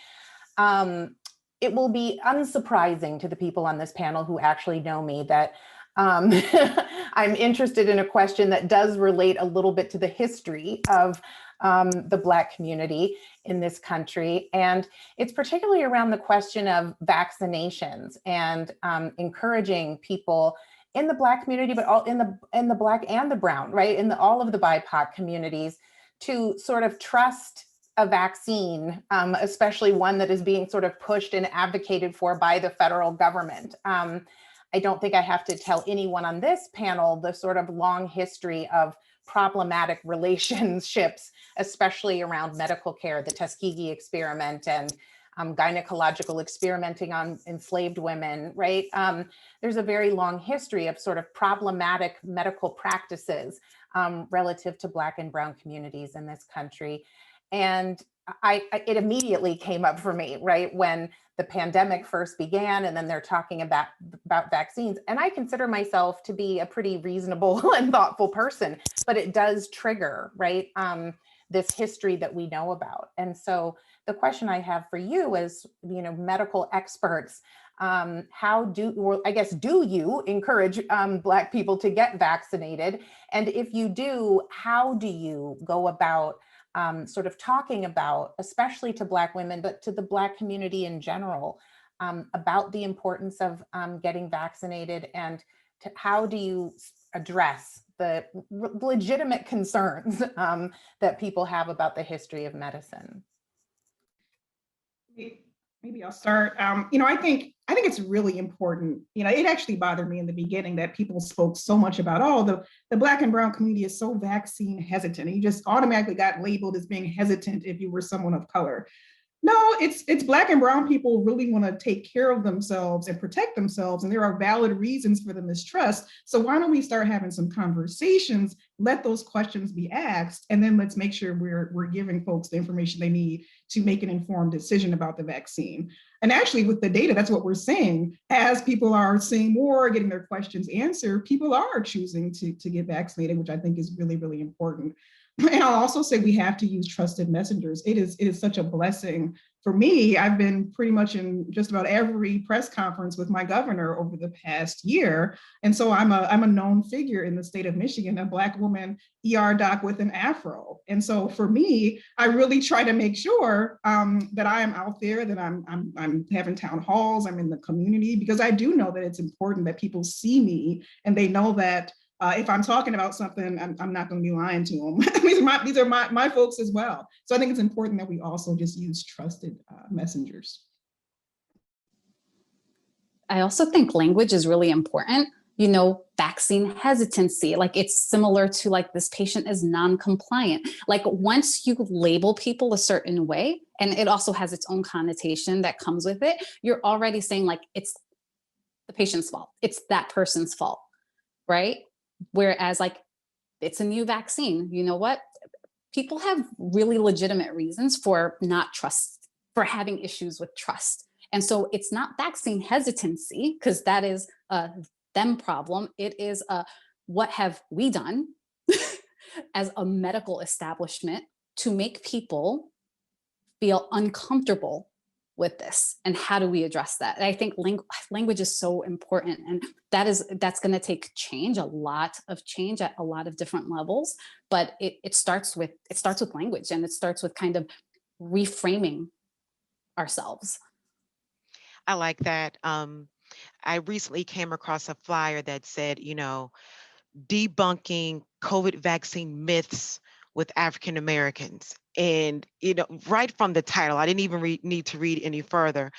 It will be unsurprising to the people on this panel who actually know me that I'm interested in a question that does relate a little bit to the history of the Black community in this country. And it's particularly around the question of vaccinations and encouraging people in the Black community, but all in the Black and the brown, right? In all of the BIPOC communities, to sort of trust a vaccine, especially one that is being sort of pushed and advocated for by the federal government. I don't think I have to tell anyone on this panel the sort of long history of problematic relationships, especially around medical care, the Tuskegee experiment and gynecological experimenting on enslaved women, right? There's a very long history of sort of problematic medical practices relative to Black and brown communities in this country. And it immediately came up for me, right, when the pandemic first began, and then they're talking about vaccines. And I consider myself to be a pretty reasonable and thoughtful person, but it does trigger, right, this history that we know about. And so the question I have for you is, medical experts, do you encourage Black people to get vaccinated? And if you do, how do you go about sort of talking about, especially to Black women, but to the Black community in general, about the importance of getting vaccinated, and how do you address the legitimate concerns that people have about the history of medicine? Maybe I'll start. I think it's really important. It actually bothered me in the beginning that people spoke so much about, the Black and brown community is so vaccine hesitant. And you just automatically got labeled as being hesitant if you were someone of color. No, it's Black and brown people really want to take care of themselves and protect themselves, and there are valid reasons for the mistrust. So why don't we start having some conversations, let those questions be asked, and then let's make sure we're giving folks the information they need to make an informed decision about the vaccine. And actually with the data, that's what we're seeing. As people are seeing more, getting their questions answered, people are choosing to get vaccinated, which I think is really, really important. And I'll also say we have to use trusted messengers. It is such a blessing. For me, I've been pretty much in just about every press conference with my governor over the past year. And so I'm a known figure in the state of Michigan, a Black woman ER doc with an afro. And so for me, I really try to make sure that I am out there, that I'm having town halls, I'm in the community, because I do know that it's important that people see me and they know that if I'm talking about something, I'm not going to be lying to them. These are my folks as well. So I think it's important that we also just use trusted messengers. I also think language is really important. Vaccine hesitancy, like it's similar to like this patient is non-compliant. Like once you label people a certain way, and it also has its own connotation that comes with it, you're already saying like it's the patient's fault. It's that person's fault, right? Whereas like, it's a new vaccine. You know what? People have really legitimate reasons for having issues with trust. And so it's not vaccine hesitancy, because that is a them problem. It is what have we done as a medical establishment to make people feel uncomfortable with this, and how do we address that? And I think language is so important, and that's going to take change, a lot of change at a lot of different levels. But it starts with language, and it starts with kind of reframing ourselves. I like that. I recently came across a flyer that said, debunking COVID vaccine myths with African Americans. And, right from the title, I didn't even need to read any further.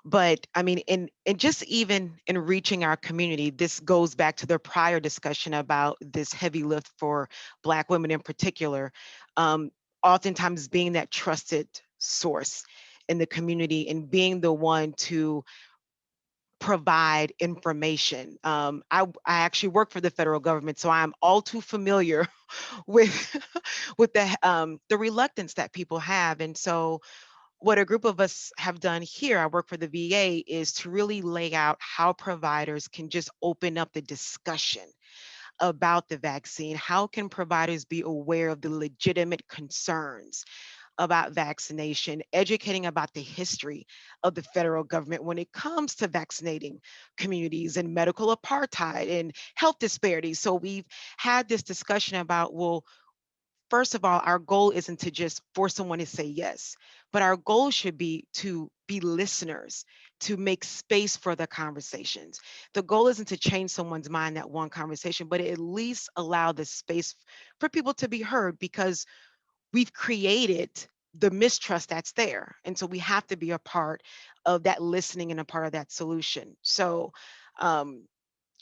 But I mean, and just even in reaching our community, this goes back to the prior discussion about this heavy lift for Black women in particular, oftentimes being that trusted source in the community and being the one to provide information. I actually work for the federal government, so I'm all too familiar with the reluctance that people have. And so what a group of us have done here, I work for the VA, is to really lay out how providers can just open up the discussion about the vaccine. How can providers be aware of the legitimate concerns about vaccination, educating about the history of the federal government when it comes to vaccinating communities and medical apartheid and health disparities. So we've had this discussion about, well, first of all, our goal isn't to just force someone to say yes, but our goal should be to be listeners, to make space for the conversations. The goal isn't to change someone's mind that one conversation, but at least allow the space for people to be heard, because we've created the mistrust that's there. And so we have to be a part of that listening and a part of that solution. So,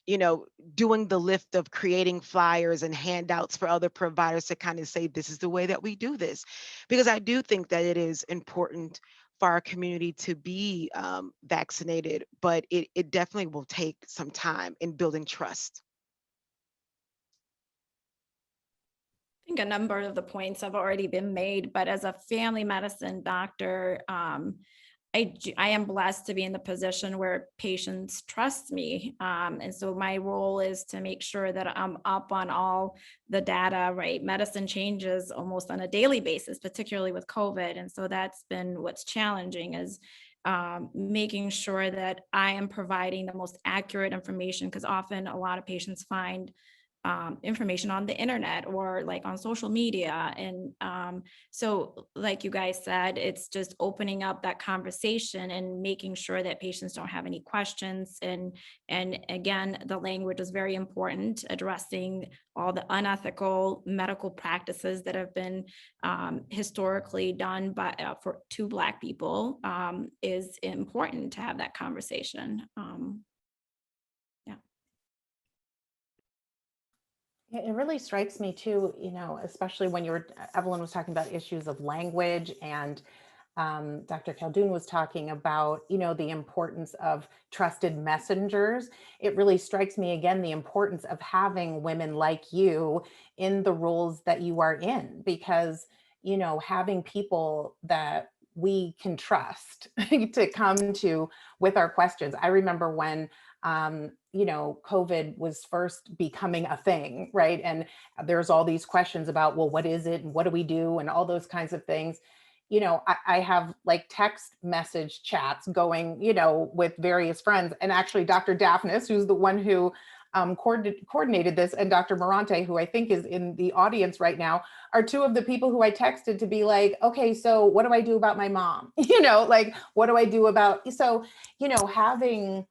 you know, doing the lift of creating flyers and handouts for other providers to kind of say, this is the way that we do this. Because I do think that it is important for our community to be vaccinated, but it definitely will take some time in building trust. I think a number of the points have already been made, but as a family medicine doctor, I am blessed to be in the position where patients trust me. And so my role is to make sure that I'm up on all the data, right? Medicine changes almost on a daily basis, particularly with COVID. And so that's been what's challenging, is making sure that I am providing the most accurate information, because often a lot of patients find information on the internet or like on social media. And so like you guys said, it's just opening up that conversation and making sure that patients don't have any questions. And again, the language is very important, addressing all the unethical medical practices that have been historically done by to Black people is important to have that conversation. It really strikes me too, you know, especially when Evelyn was talking about issues of language, and Dr. Khaldun was talking about, you know, the importance of trusted messengers. It really strikes me again, the importance of having women like you in the roles that you are in, because, you know, having people that we can trust to come to with our questions. I remember when you know, COVID was first becoming a thing, right? And there's all these questions about, well, what is it? And what do we do? And all those kinds of things. You know, I have like text message chats going, you know, with various friends. And actually Dr. Daphnis, who's the one who coordinated this, and Dr. Morante, who I think is in the audience right now, are two of the people who I texted to be like, okay, so what do I do about my mom? You know, like, what do I do about, so, you know, having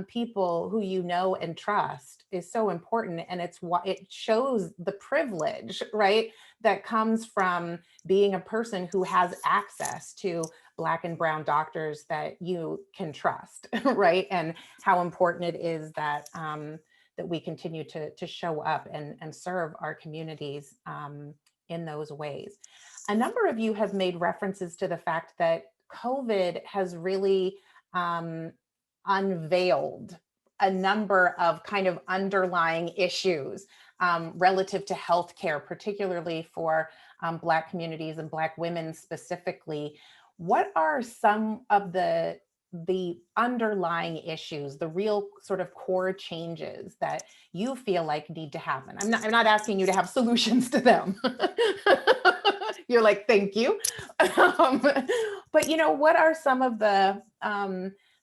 people who you know and trust is so important. And it's what it shows the privilege, right, that comes from being a person who has access to Black and brown doctors that you can trust, right? And how important it is that that we continue to show up and serve our communities in those ways. A number of you have made references to the fact that COVID has really unveiled a number of kind of underlying issues relative to healthcare, particularly for Black communities and Black women specifically. What are some of the underlying issues, the real sort of core changes that you feel like need to happen? I'm not asking you to have solutions to them. You're like, thank you. But you know, what are some of the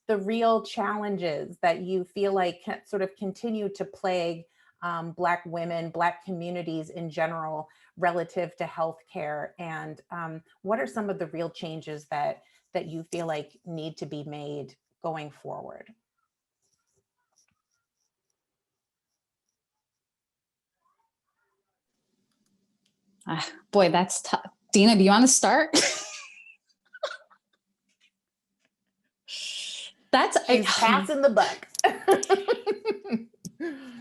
real challenges that you feel like sort of continue to plague Black women, Black communities in general relative to healthcare? And what are some of the real changes that you feel like need to be made going forward? Boy, that's tough. Dina, do you want to start? She's passing the buck.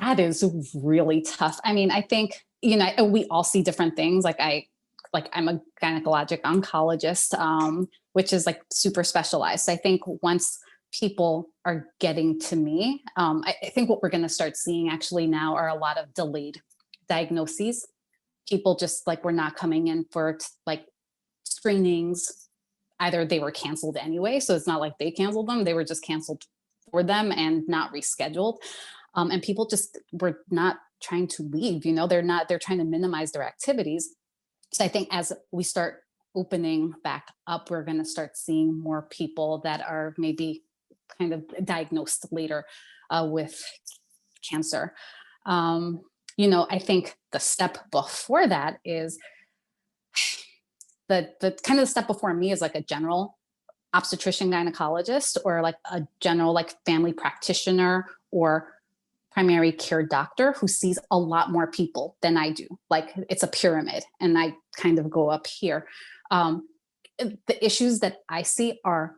That is really tough. I mean, I think, you know, we all see different things. I'm a gynecologic oncologist, which is like super specialized. So I think once people are getting to me, I think what we're going to start seeing actually now are a lot of delayed diagnoses. People just like were not coming in for like screenings. Either they were canceled anyway, so it's not like they canceled them, they were just canceled for them and not rescheduled. And people just were not trying to leave, you know, they're trying to minimize their activities. So I think as we start opening back up, we're going to start seeing more people that are maybe kind of diagnosed later with cancer. You know, I think the step before that is the kind of the step before me is like a general obstetrician gynecologist, or like a general like family practitioner or primary care doctor who sees a lot more people than I do. Like it's a pyramid and I kind of go up here. The issues that I see are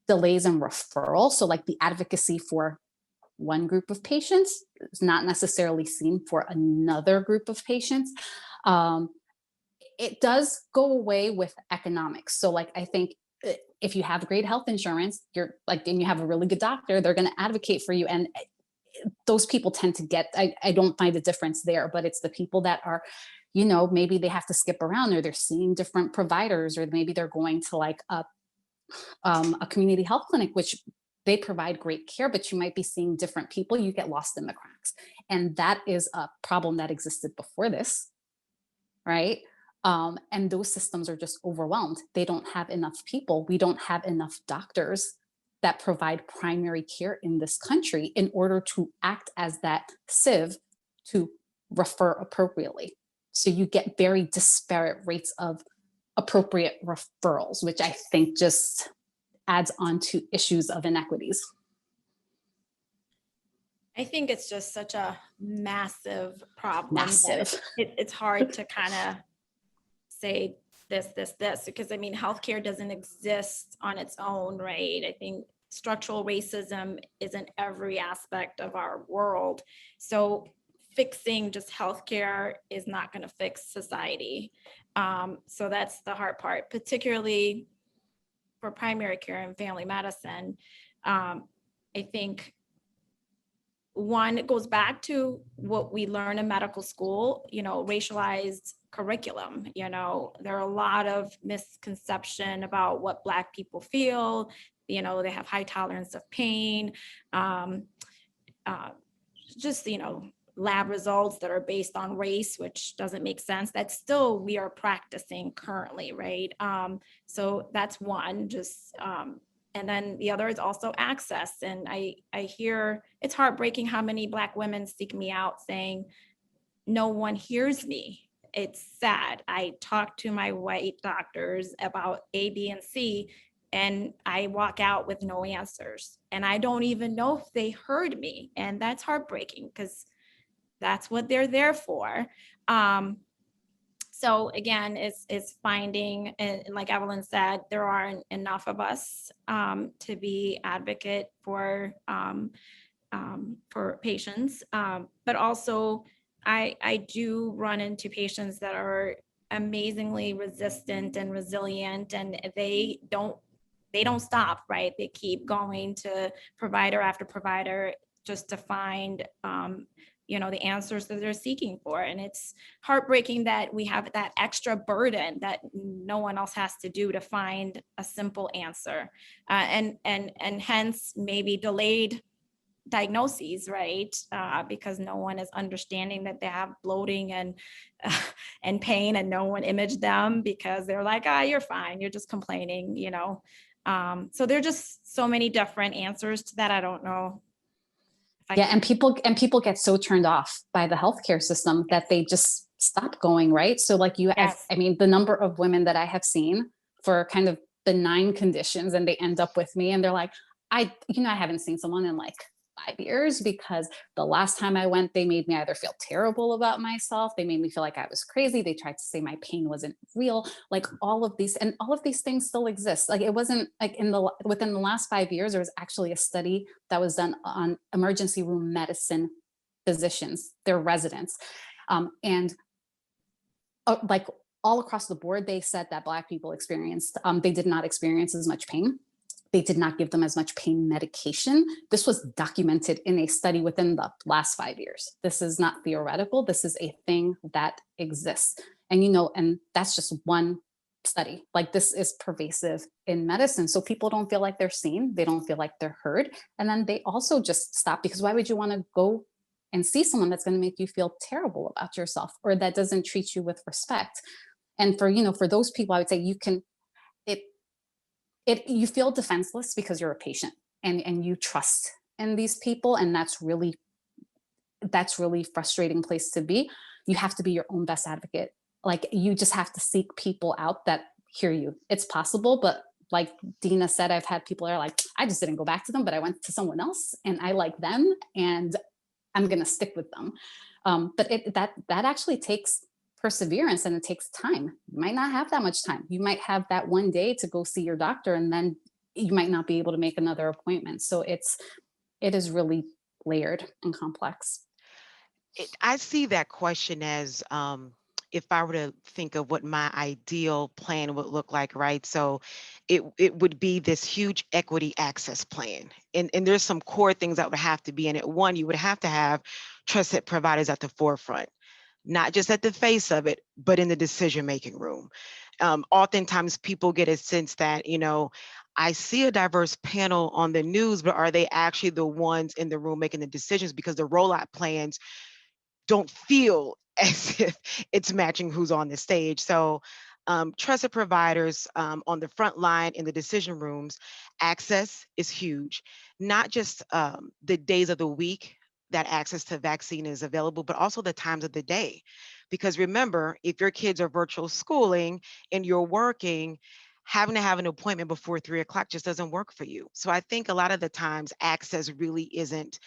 delays in referral. So like the advocacy for one group of patients is not necessarily seen for another group of patients. It does go away with economics. So like, I think if you have great health insurance, you're like, and you have a really good doctor, they're going to advocate for you. And those people tend to get, I don't find a difference there, but it's the people that are, you know, maybe they have to skip around, or they're seeing different providers, or maybe they're going to like a community health clinic, which they provide great care, but you might be seeing different people. You get lost in the cracks. And that is a problem that existed before this, right? And those systems are just overwhelmed. They don't have enough people. We don't have enough doctors that provide primary care in this country in order to act as that sieve to refer appropriately. So you get very disparate rates of appropriate referrals, which I think just adds on to issues of inequities. I think it's just such a massive problem. Massive. It's hard to kind of say this, because I mean, healthcare doesn't exist on its own, right? I think structural racism is in every aspect of our world. So fixing just healthcare is not going to fix society. So that's the hard part, particularly for primary care and family medicine. I think one, it goes back to what we learn in medical school, you know, racialized curriculum. You know, there are a lot of misconception about what Black people feel. You know, they have high tolerance of pain. Just, you know, lab results that are based on race, which doesn't make sense. That's still, we are practicing currently, right? So that's one, just, and then the other is also access. And I hear, it's heartbreaking how many Black women seek me out saying, no one hears me. It's sad. I talk to my white doctors about A, B, and C, and I walk out with no answers. And I don't even know if they heard me. And that's heartbreaking because that's what they're there for. So again, it's finding, and like Evelyn said, there aren't enough of us to be advocate for patients, but also I do run into patients that are amazingly resistant and resilient, and they don't stop, right? They keep going to provider after provider just to find you know, the answers that they're seeking for. And it's heartbreaking that we have that extra burden that no one else has to do to find a simple answer. And hence maybe delayed diagnoses, right? Because no one is understanding that they have bloating and pain, and no one imaged them because they're like, you're fine, you're just complaining, you know? So there are just so many different answers to that. I don't know. Yeah, and people get so turned off by the healthcare system that they just stop going, right? So like Yes. I mean, the number of women that I have seen for kind of benign conditions, and they end up with me and they're like, I haven't seen someone in like 5 years because the last time I went, they made me either feel terrible about myself. They made me feel like I was crazy. They tried to say my pain wasn't real. Like all of these things still exist. Like it wasn't like within the last 5 years, there was actually a study that was done on emergency room medicine physicians, their residents. Like all across the board, they said that Black people they did not experience as much pain. They did not give them as much pain medication. This was documented in a study within the last 5 years. This is not theoretical. This is a thing that exists. And, and that's just one study. Like this is pervasive in medicine. So people don't feel like they're seen. They don't feel like they're heard. And then they also just stop, because why would you want to go and see someone that's going to make you feel terrible about yourself, or that doesn't treat you with respect? And for those people, I would say you feel defenseless because you're a patient and you trust in these people. And that's really frustrating place to be. You have to be your own best advocate. Like you just have to seek people out that hear you. It's possible, but like Dina said, I've had people that are like, I just didn't go back to them, but I went to someone else and I like them and I'm going to stick with them. But that actually takes perseverance and it takes time. You might not have that much time. You might have that one day to go see your doctor and then you might not be able to make another appointment. So it is really layered and complex. I see that question as if I were to think of what my ideal plan would look like, right? So it would be this huge equity access plan. And there's some core things that would have to be in it. One, you would have to have trusted providers at the forefront, not just at the face of it, but in the decision-making room. Oftentimes people get a sense that, I see a diverse panel on the news, but are they actually the ones in the room making the decisions? Because the rollout plans don't feel as if it's matching who's on the stage. So trusted providers on the front line in the decision rooms, access is huge. Not just the days of the week that access to vaccine is available, but also the times of the day. Because remember, if your kids are virtual schooling and you're working, having to have an appointment before 3 o'clock just doesn't work for you. So I think a lot of the times access really isn't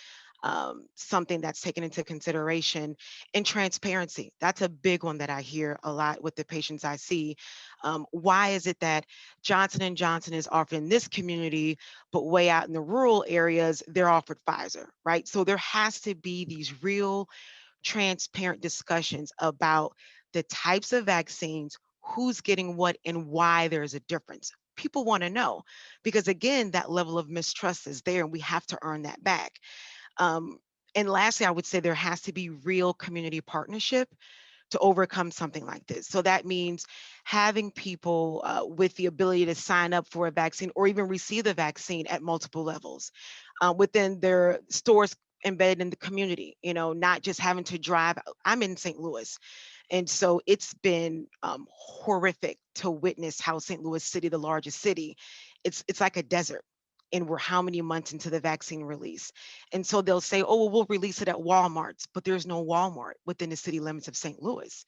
something that's taken into consideration. And transparency, that's a big one that I hear a lot with the patients I see. Why is it that Johnson & Johnson is offered in this community, but way out in the rural areas, they're offered Pfizer, right? So there has to be these real transparent discussions about the types of vaccines, who's getting what, and why there's a difference. People want to know, because again, that level of mistrust is there and we have to earn that back. And lastly, I would say there has to be real community partnership to overcome something like this. So that means having people with the ability to sign up for a vaccine or even receive the vaccine at multiple levels within their stores embedded in the community, not just having to drive. I'm in St. Louis. And so it's been horrific to witness how St. Louis City, the largest city, it's like a desert. And we're how many months into the vaccine release? And so they'll say, oh, well, we'll release it at Walmart's, but there's no Walmart within the city limits of St. Louis.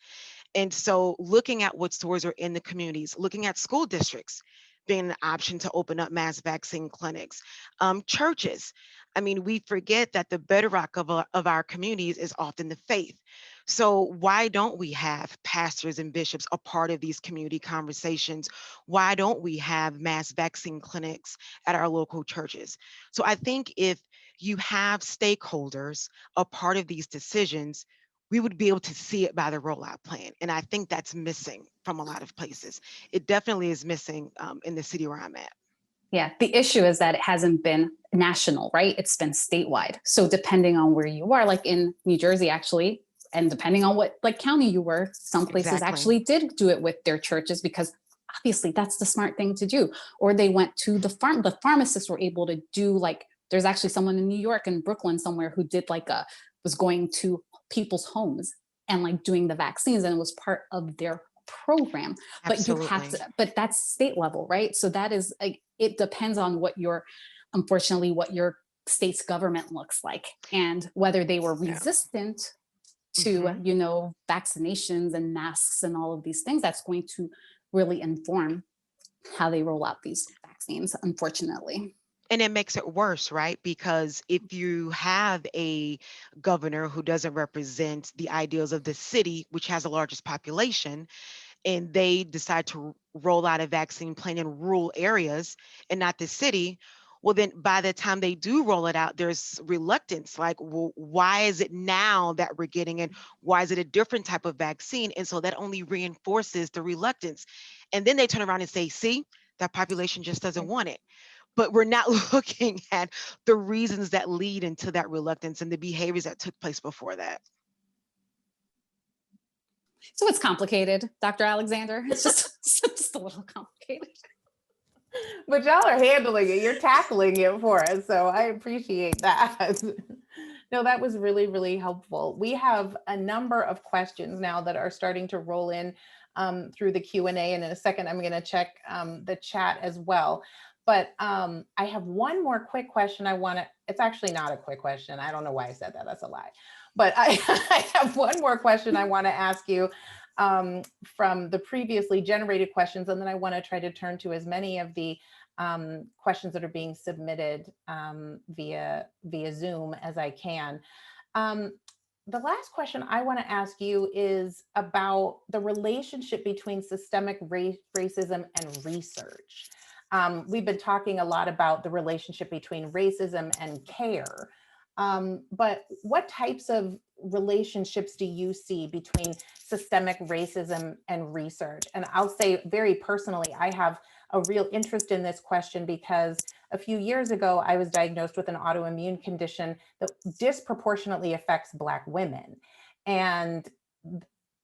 And so looking at what stores are in the communities, looking at school districts being an option to open up mass vaccine clinics, churches. I mean, we forget that the bedrock of our communities is often the faith. So why don't we have pastors and bishops a part of these community conversations? Why don't we have mass vaccine clinics at our local churches? So I think if you have stakeholders a part of these decisions, we would be able to see it by the rollout plan. And I think that's missing from a lot of places. It definitely is missing in the city where I'm at. Yeah, the issue is that it hasn't been national, right? It's been statewide. So depending on where you are, like in New Jersey, actually, and depending on what like county you were, some places actually did do it with their churches because obviously that's the smart thing to do. Or they went to the pharmacists were able to do like, there's actually someone in New York and Brooklyn somewhere who did was going to people's homes and like doing the vaccines, and it was part of their program. Absolutely. But you have to, but that's state level, right? So that is like, it depends on unfortunately, what your state's government looks like and whether they were resistant to, vaccinations and masks and all of these things. That's going to really inform how they roll out these vaccines, unfortunately. And it makes it worse, right? Because if you have a governor who doesn't represent the ideals of the city, which has the largest population, and they decide to roll out a vaccine plan in rural areas and not the city, well, then by the time they do roll it out, there's reluctance. Like, well, why is it now that we're getting it? Why is it a different type of vaccine? And so that only reinforces the reluctance. And then they turn around and say, see, that population just doesn't want it. But we're not looking at the reasons that lead into that reluctance and the behaviors that took place before that. So it's complicated, Dr. Alexander. It's just a little complicated. But y'all are handling it. You're tackling it for us. So I appreciate that. No, that was really, really helpful. We have a number of questions now that are starting to roll in through the Q&A. And in a second, I'm going to check the chat as well. But I have one more quick question it's actually not a quick question. I don't know why I said that. That's a lie. But I have one more question I want to ask you. from the previously generated questions, and then I want to try to turn to as many of the questions that are being submitted via Zoom as I can. The last question I want to ask you is about the relationship between systemic racism and research. We've been talking a lot about the relationship between racism and care, but what types of relationships do you see between systemic racism and research? And I'll say very personally, I have a real interest in this question because a few years ago, I was diagnosed with an autoimmune condition that disproportionately affects Black women. And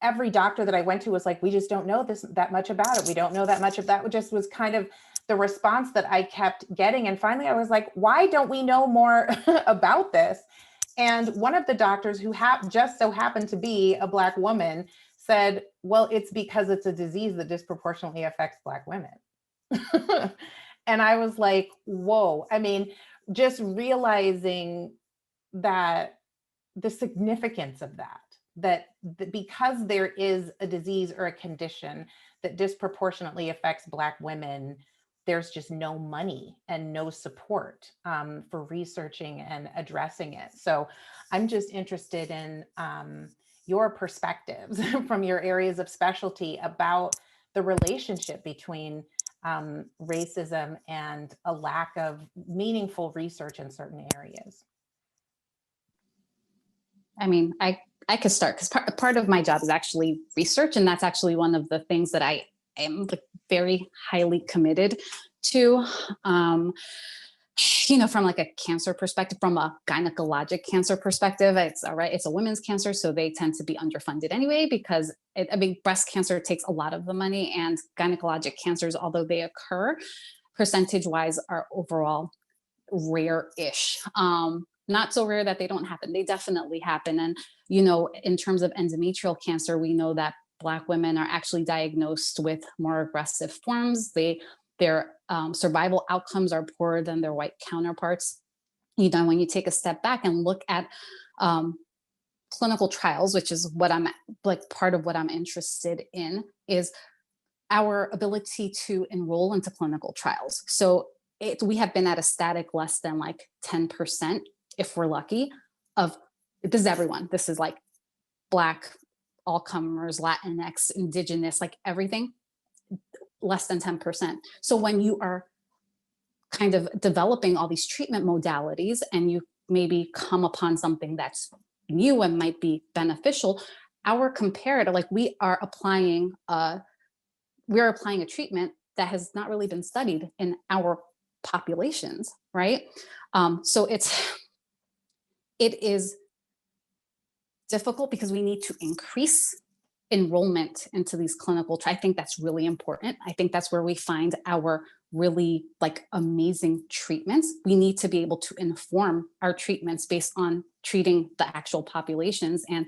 every doctor that I went to was like, we just don't know that much about it. We don't know that much of that. It just was kind of the response that I kept getting. And finally, I was like, why don't we know more about this? And one of the doctors who just so happened to be a Black woman said, well, it's because it's a disease that disproportionately affects Black women. And I was like, whoa. I mean, just realizing that the significance of that because there is a disease or a condition that disproportionately affects Black women, there's just no money and no support for researching and addressing it. So I'm just interested in your perspectives from your areas of specialty about the relationship between racism and a lack of meaningful research in certain areas. I mean, I could start because part of my job is actually research, and that's actually one of the things that I am very highly committed to. You know, from like a cancer perspective, from a gynecologic cancer perspective, it's all right. It's a women's cancer, so they tend to be underfunded anyway, because I mean, breast cancer takes a lot of the money, and gynecologic cancers, although they occur, percentage-wise, are overall rare-ish. Not so rare that they don't happen. They definitely happen. And, you know, in terms of endometrial cancer, we know that Black women are actually diagnosed with more aggressive forms. Their survival outcomes are poorer than their white counterparts. You know, when you take a step back and look at clinical trials, which is what I'm like, part of what I'm interested in is our ability to enroll into clinical trials. So we have been at a static less than like 10%, if we're lucky, of this is everyone. This is like Black, all comers, Latinx, Indigenous, like everything, less than 10%. So when you are kind of developing all these treatment modalities and you maybe come upon something that's new and might be beneficial, our comparator, like we are applying a treatment that has not really been studied in our populations, right? So it is difficult because we need to increase enrollment into these clinical trials. I think that's really important. I think that's where we find our really like amazing treatments. We need to be able to inform our treatments based on treating the actual populations. And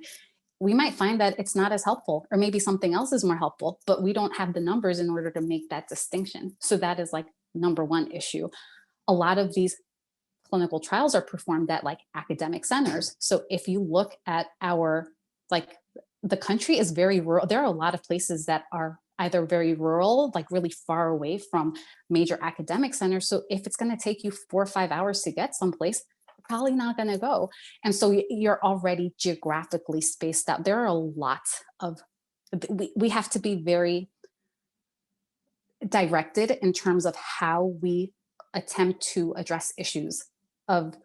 we might find that it's not as helpful, or maybe something else is more helpful, but we don't have the numbers in order to make that distinction. So that is like number one issue. A lot of these clinical trials are performed at like academic centers. So if you look at the country is very rural. There are a lot of places that are either very rural, like really far away from major academic centers. So if it's going to take you 4 or 5 hours to get someplace, you're probably not going to go. And so you're already geographically spaced out. There are a lot of, we have to be very directed in terms of how we attempt to address issues of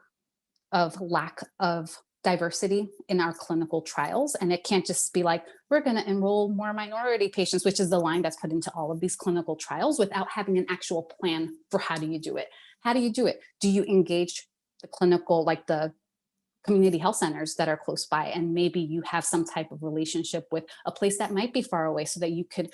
lack of diversity in our clinical trials. And it can't just be like, we're going to enroll more minority patients, which is the line that's put into all of these clinical trials, without having an actual plan for how do you do it? How do you do it? Do you engage the clinical, like the community health centers that are close by, and maybe you have some type of relationship with a place that might be far away so that you could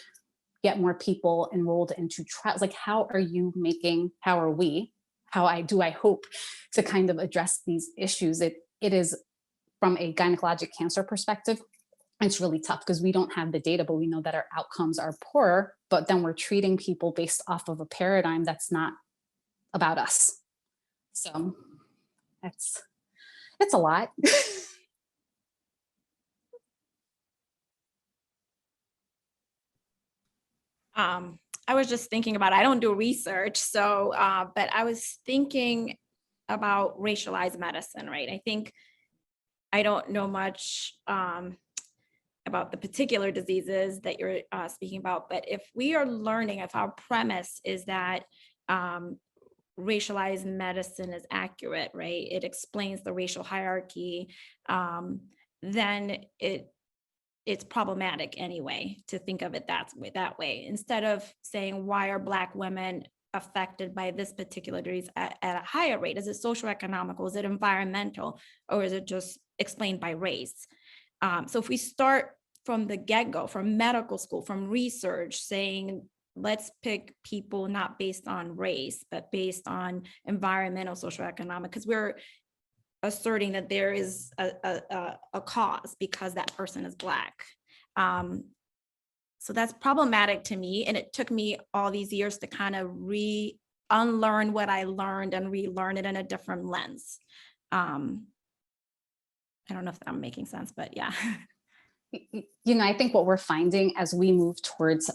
get more people enrolled into trials? Like, how are we, I hope to kind of address these issues? It is, from a gynecologic cancer perspective, it's really tough because we don't have the data, but we know that our outcomes are poorer, but then we're treating people based off of a paradigm that's not about us. So it's a lot. I was just thinking about, I don't do research, so, but I was thinking about racialized medicine, right? I think I don't know much about the particular diseases that you're speaking about, but if we are learning, if our premise is that racialized medicine is accurate, right? It explains the racial hierarchy, then it's problematic anyway to think of it that way. Instead of saying, why are Black women affected by this particular disease at a higher rate? Is it socioeconomical? Is it environmental? Or is it just explained by race? So if we start from the get-go, from medical school, from research, saying, let's pick people not based on race, but based on environmental, socioeconomic, because we're asserting that there is a cause because that person is Black. So that's problematic to me. And it took me all these years to kind of unlearn what I learned and relearn it in a different lens. I don't know if I'm making sense, but yeah. You know, I think what we're finding as we move towards,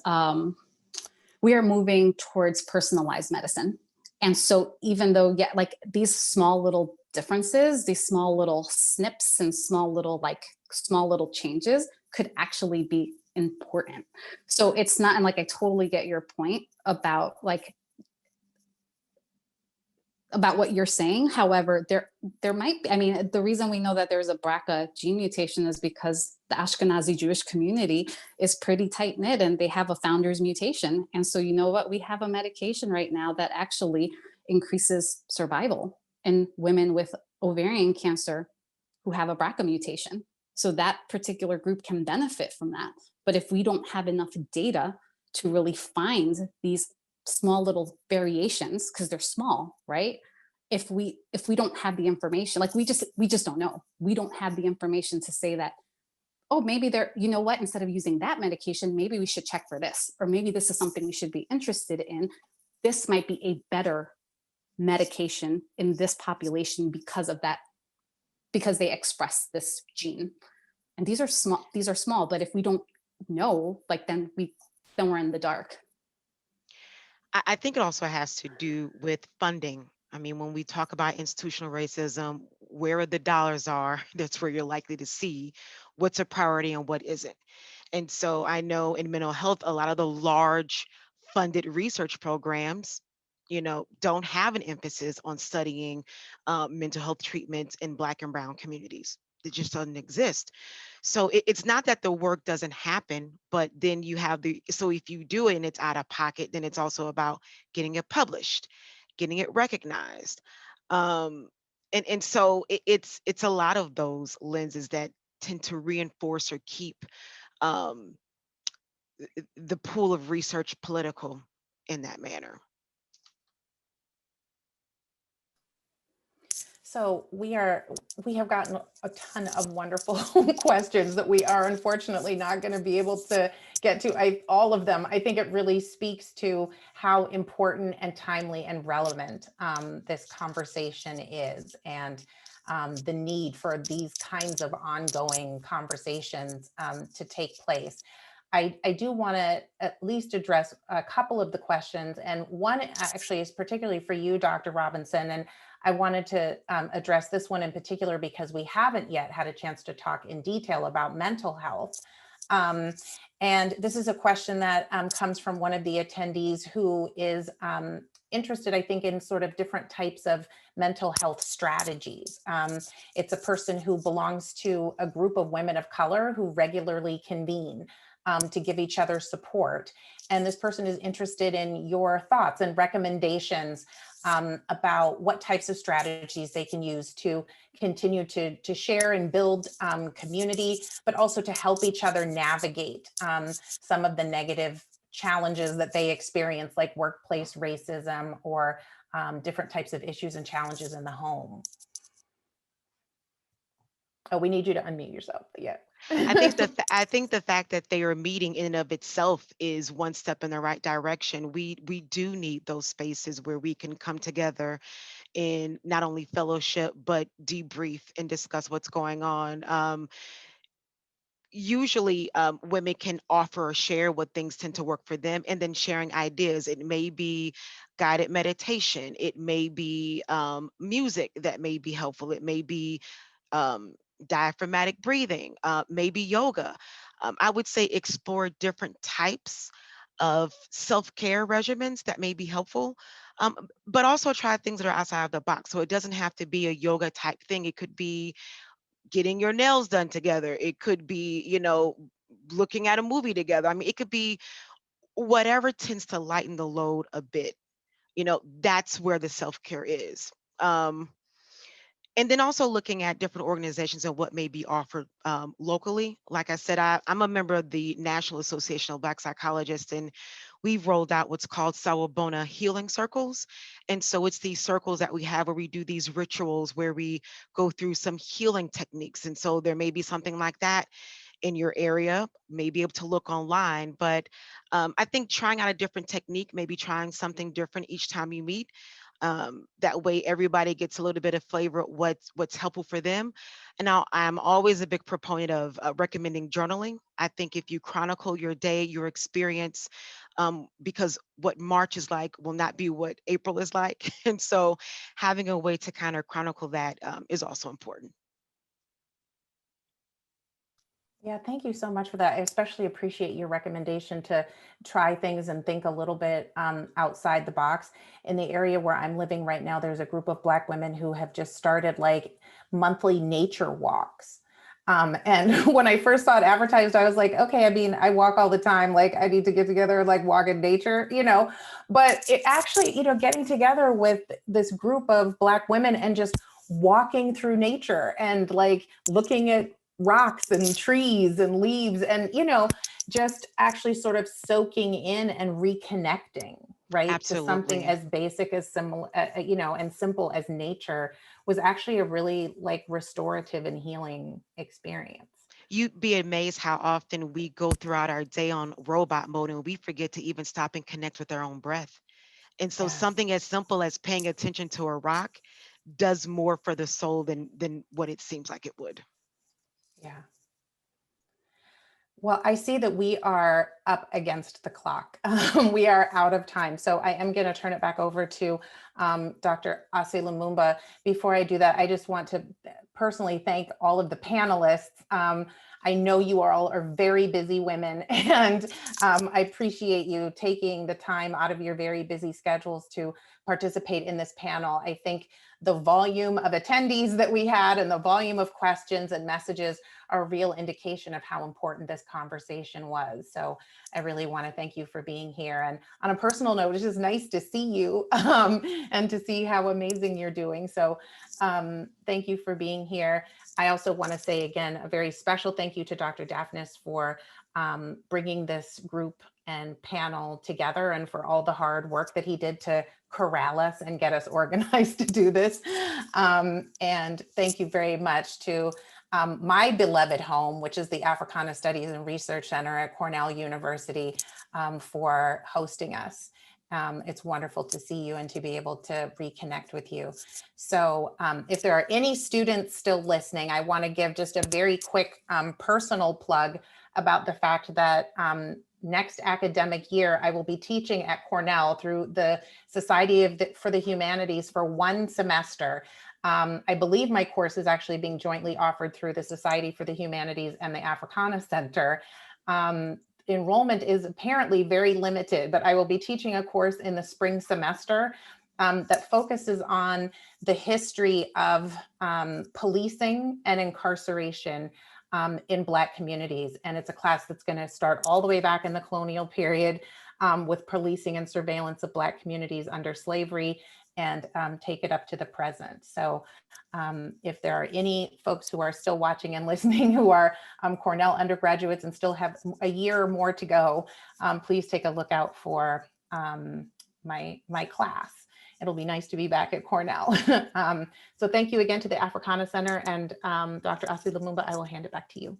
we are moving towards personalized medicine. And so even though, yeah, like these small little differences, these small little snips and small little changes could actually be important. So it's not, and like, I totally get your point about what you're saying. However, there might be, I mean, the reason we know that there's a BRCA gene mutation is because the Ashkenazi Jewish community is pretty tight knit and they have a founder's mutation. And so, you know what, we have a medication right now that actually increases survival in women with ovarian cancer who have a BRCA mutation. So that particular group can benefit from that. But if we don't have enough data to really find these small little variations, because they're small, right? If we don't have the information, like we just don't know. We don't have the information to say that, oh, maybe you know what, instead of using that medication, maybe we should check for this, or maybe this is something we should be interested in. This might be a better medication in this population because of that, because they express this gene. And these are small, but if we don't know, like then we're in the dark. I think it also has to do with funding. I mean, when we talk about institutional racism, where the dollars are, that's where you're likely to see what's a priority and what isn't. And so I know in mental health, a lot of the large funded research programs, don't have an emphasis on studying mental health treatments in Black and Brown communities. It just doesn't exist. So it's not that the work doesn't happen, but then you have so if you do it and it's out of pocket, then it's also about getting it published, getting it recognized. And so it's a lot of those lenses that tend to reinforce or keep the pool of research political in that manner. So we have gotten a ton of wonderful questions that we are unfortunately not going to be able to get to all of them. I think it really speaks to how important and timely and relevant this conversation is, and the need for these kinds of ongoing conversations to take place. I do want to at least address a couple of the questions, and one actually is particularly for you, Dr. Robinson, and I wanted to address this one in particular because we haven't yet had a chance to talk in detail about mental health. And this is a question that comes from one of the attendees who is interested, I think, in sort of different types of mental health strategies. It's a person who belongs to a group of women of color who regularly convene to give each other support. And this person is interested in your thoughts and recommendations about what types of strategies they can use to continue to share and build community, but also to help each other navigate some of the negative challenges that they experience, like workplace racism or different types of issues and challenges in the home. Oh, we need you to unmute yourself. Yeah. I think the fact that they are meeting in and of itself is one step in the right direction. We do need those spaces where we can come together in not only fellowship but debrief and discuss what's going on. usually women can offer or share what things tend to work for them, and then sharing ideas. It may be guided meditation, it may be music that may be helpful, it may be diaphragmatic breathing, maybe yoga. I would say explore different types of self-care regimens that may be helpful, but also try things that are outside of the box. So it doesn't have to be a yoga type thing. It could be getting your nails done together. It could be, you know, looking at a movie together. I mean, it could be whatever tends to lighten the load a bit. You know, that's where the self-care is. And then also looking at different organizations and what may be offered locally. Like I said, I'm a member of the National Association of Black Psychologists, and we've rolled out what's called Sawabona healing circles. And so it's these circles that we have where we do these rituals where we go through some healing techniques. And so there may be something like that in your area, may be able to look online, but I think trying out a different technique, maybe trying something different each time you meet. That way everybody gets a little bit of flavor of what's helpful for them. And now I'm always a big proponent of recommending journaling. I think if you chronicle your day, your experience, because what March is like will not be what April is like. And so having a way to kind of chronicle that is also important. Yeah, thank you so much for that. I especially appreciate your recommendation to try things and think a little bit outside the box. In the area where I'm living right now, there's a group of Black women who have just started like monthly nature walks. And when I first saw it advertised, I was like, okay, I mean, I walk all the time. Like I need to get together and like walk in nature, you know, but it actually, you know, getting together with this group of Black women and just walking through nature and like looking at rocks and trees and leaves and, you know, just actually sort of soaking in and reconnecting, right, to something Absolutely. as basic as similar, you know, and simple as nature was actually a really like restorative and healing experience. You'd be amazed how often we go throughout our day on robot mode and we forget to even stop and connect with our own breath. And so Yes. something as simple as paying attention to a rock does more for the soul than what it seems like it would. Yeah. Well, I see that we are up against the clock. We are out of time. So I am going to turn it back over to Dr. Ase Lumumba. Before I do that, I just want to personally thank all of the panelists. I know you all are very busy women, and I appreciate you taking the time out of your very busy schedules to participate in this panel. I think the volume of attendees that we had and the volume of questions and messages are a real indication of how important this conversation was. So I really want to thank you for being here. And on a personal note, it's just nice to see you and to see how amazing you're doing. So thank you for being here. I also want to say again, a very special thank you to Dr. Daphnis for bringing this group and panel together and for all the hard work that he did to corral us and get us organized to do this. And thank you very much to my beloved home, which is the Africana Studies and Research Center at Cornell University, for hosting us. It's wonderful to see you and to be able to reconnect with you. So if there are any students still listening, I want to give just a very quick personal plug about the fact that next academic year, I will be teaching at Cornell through the Society for the Humanities for one semester. I believe my course is actually being jointly offered through the Society for the Humanities and the Africana Center. Enrollment is apparently very limited, but I will be teaching a course in the spring semester that focuses on the history of policing and incarceration in Black communities. And it's a class that's going to start all the way back in the colonial period with policing and surveillance of Black communities under slavery and take it up to the present. So if there are any folks who are still watching and listening who are Cornell undergraduates and still have a year or more to go, please take a look out for my class. It'll be nice to be back at Cornell. So thank you again to the Africana Center, and Dr. Ase Lumumba, I will hand it back to you.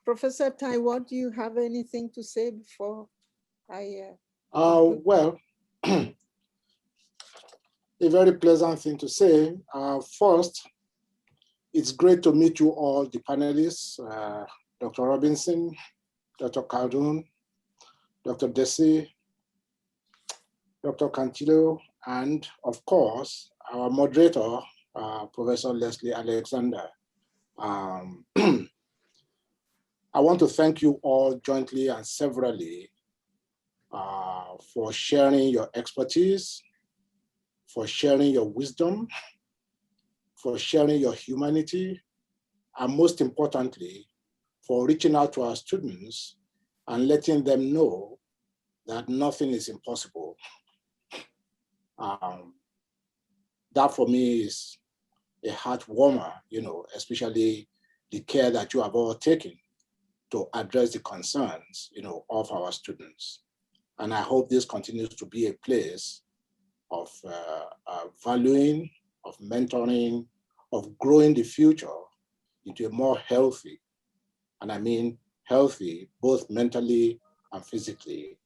Professor Taiwo, do you have anything to say before I well, a very pleasant thing to say. First, it's great to meet you all, the panelists, Dr. Robinson, Dr. Khaldun, Dr. Desi, Dr. Cantillo, and of course, our moderator, Professor Leslie Alexander. I want to thank you all jointly and severally for sharing your expertise, for sharing your wisdom, for sharing your humanity, and most importantly, for reaching out to our students and letting them know that nothing is impossible. That for me is a heart warmer, especially the care that you have all taken to address the concerns, of our students. And I hope this continues to be a place of valuing, of mentoring, of growing the future into a more healthy, and I mean healthy, both mentally and physically,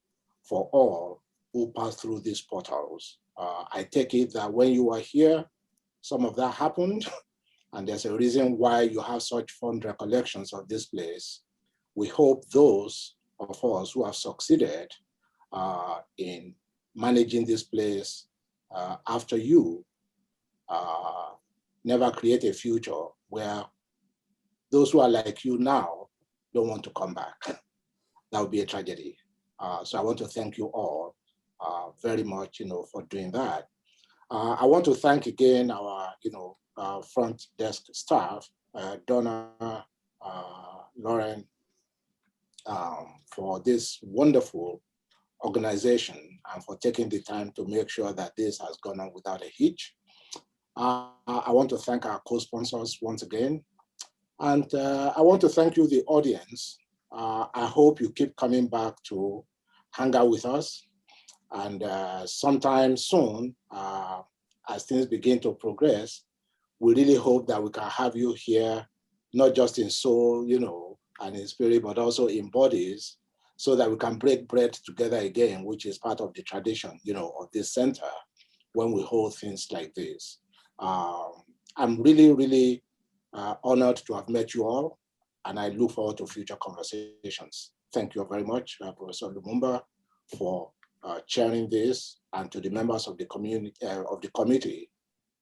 for all who pass through these portals. I take it that when you were here, some of that happened, and there's a reason why you have such fond recollections of this place. We hope those of us who have succeeded in managing this place after you never create a future where those who are like you now don't want to come back. That would be a tragedy. So I want to thank you all very much, for doing that. I want to thank again our, front desk staff, Donna, Lauren, for this wonderful organization and for taking the time to make sure that this has gone on without a hitch. I want to thank our co-sponsors once again. And I want to thank you, the audience. I hope you keep coming back to hang out with us. And sometime soon, as things begin to progress, we really hope that we can have you here, not just in soul, and in spirit, but also in bodies, so that we can break bread together again, which is part of the tradition, of this center when we hold things like this. I'm really, really honored to have met you all, and I look forward to future conversations. Thank you very much, Professor Lumumba, for chairing this, and to the members of the community, of the committee,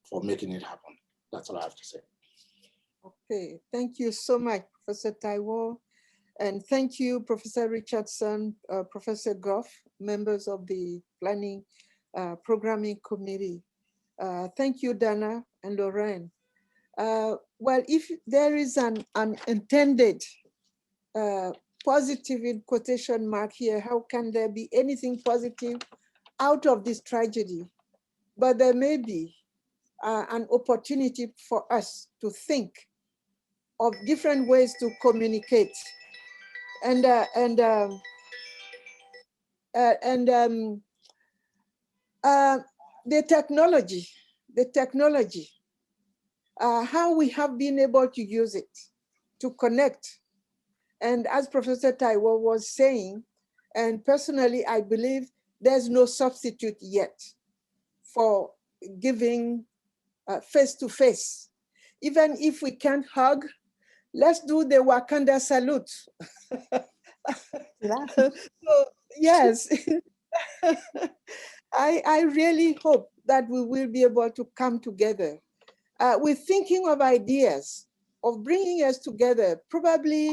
for making it happen. That's all I have to say. Okay, thank you so much, Professor Taiwo. And thank you, Professor Richardson, Professor Goff, members of the Planning Programming Committee. Thank you, Dana and Lorraine. Well, if there is an unintended positive in quotation mark here, how can there be anything positive out of this tragedy? But there may be an opportunity for us to think of different ways to communicate. And the technology, how we have been able to use it to connect. And as Professor Taiwo was saying, and personally, I believe there's no substitute yet for giving face-to-face. Even if we can't hug, let's do the Wakanda salute. So, yes, I really hope that we will be able to come together. We're thinking of ideas of bringing us together, probably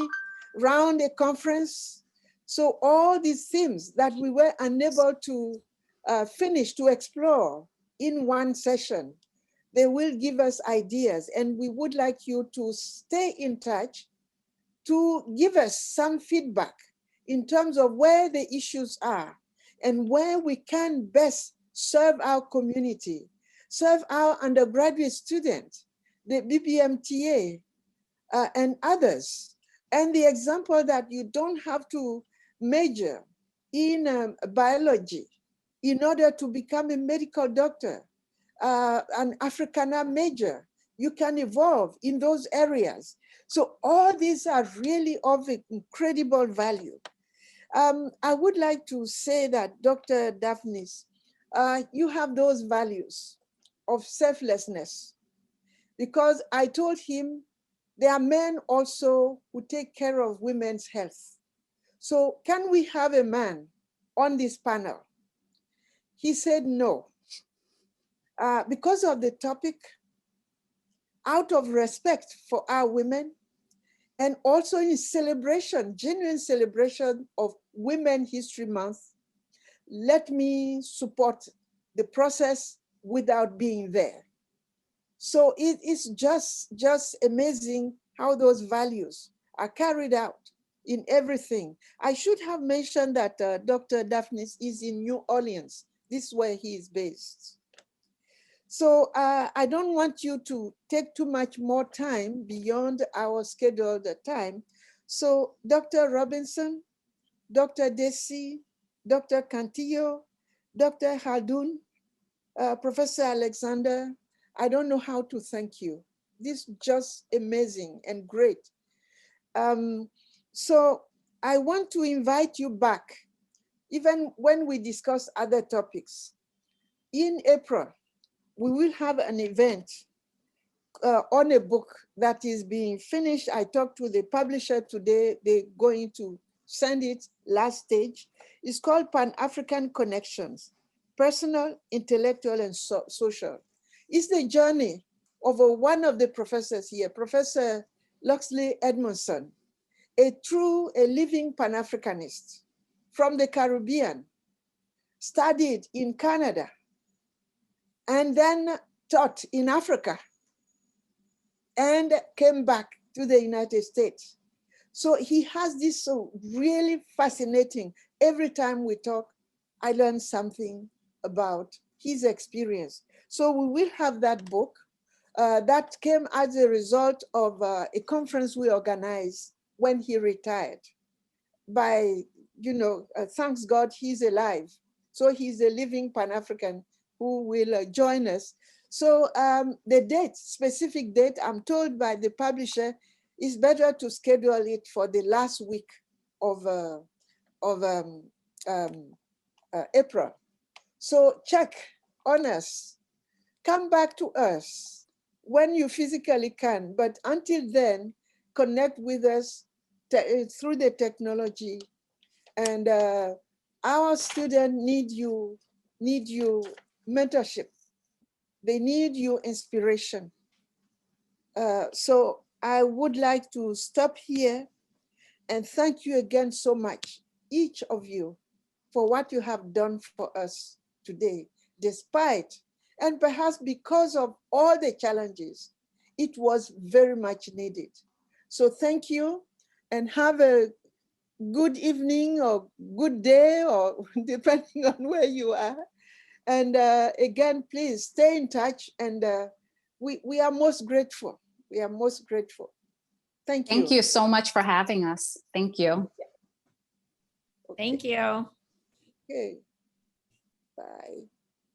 round a conference. So all these themes that we were unable to finish to explore in one session, they will give us ideas, and we would like you to stay in touch to give us some feedback in terms of where the issues are and where we can best serve our community, serve our undergraduate students, the BPMTA, and others. And the example that you don't have to major in biology in order to become a medical doctor, an Africana major, you can evolve in those areas. So all these are really of incredible value. I would like to say that, Dr. Daphnis, you have those values. of selflessness, because I told him there are men also who take care of women's health. So can we have a man on this panel? He said no. Because of the topic, out of respect for our women, and also in celebration, genuine celebration of Women History Month, let me support the process without being there. So it is just amazing how those values are carried out in everything. I should have mentioned that Dr. Daphnis is in New Orleans. This is where he is based. So I don't want you to take too much more time beyond our scheduled time. So Dr. Robinson, Dr. Desi, Dr. Cantillo, Dr. Hardoon, Professor Alexander, I don't know how to thank you. This is just amazing and great. So I want to invite you back, even when we discuss other topics. In April, we will have an event on a book that is being finished. I talked to the publisher today. They're going to send it last stage. It's called Pan-African Connections, Personal, Intellectual, and Social. It's the journey of one of the professors here, Professor Loxley Edmondson, a living Pan-Africanist from the Caribbean, studied in Canada, and then taught in Africa, and came back to the United States. So he has this really fascinating, every time we talk, I learn something about his experience. So we will have that book that came as a result of a conference we organized when he retired. By, thanks God, he's alive. So he's a living Pan-African who will join us. So the date, specific date, I'm told by the publisher, is better to schedule it for the last week of April. So check on us, come back to us when you physically can, but until then, connect with us through the technology. And our students need you mentorship. They need your inspiration. So I would like to stop here and thank you again so much, each of you, for what you have done for us today, despite, and perhaps because of all the challenges, it was very much needed. So thank you, and have a good evening or good day, or depending on where you are. And again, please stay in touch, and we are most grateful. We are most grateful. Thank you. Thank you so much for having us. Thank you. Thank you. Okay, bye.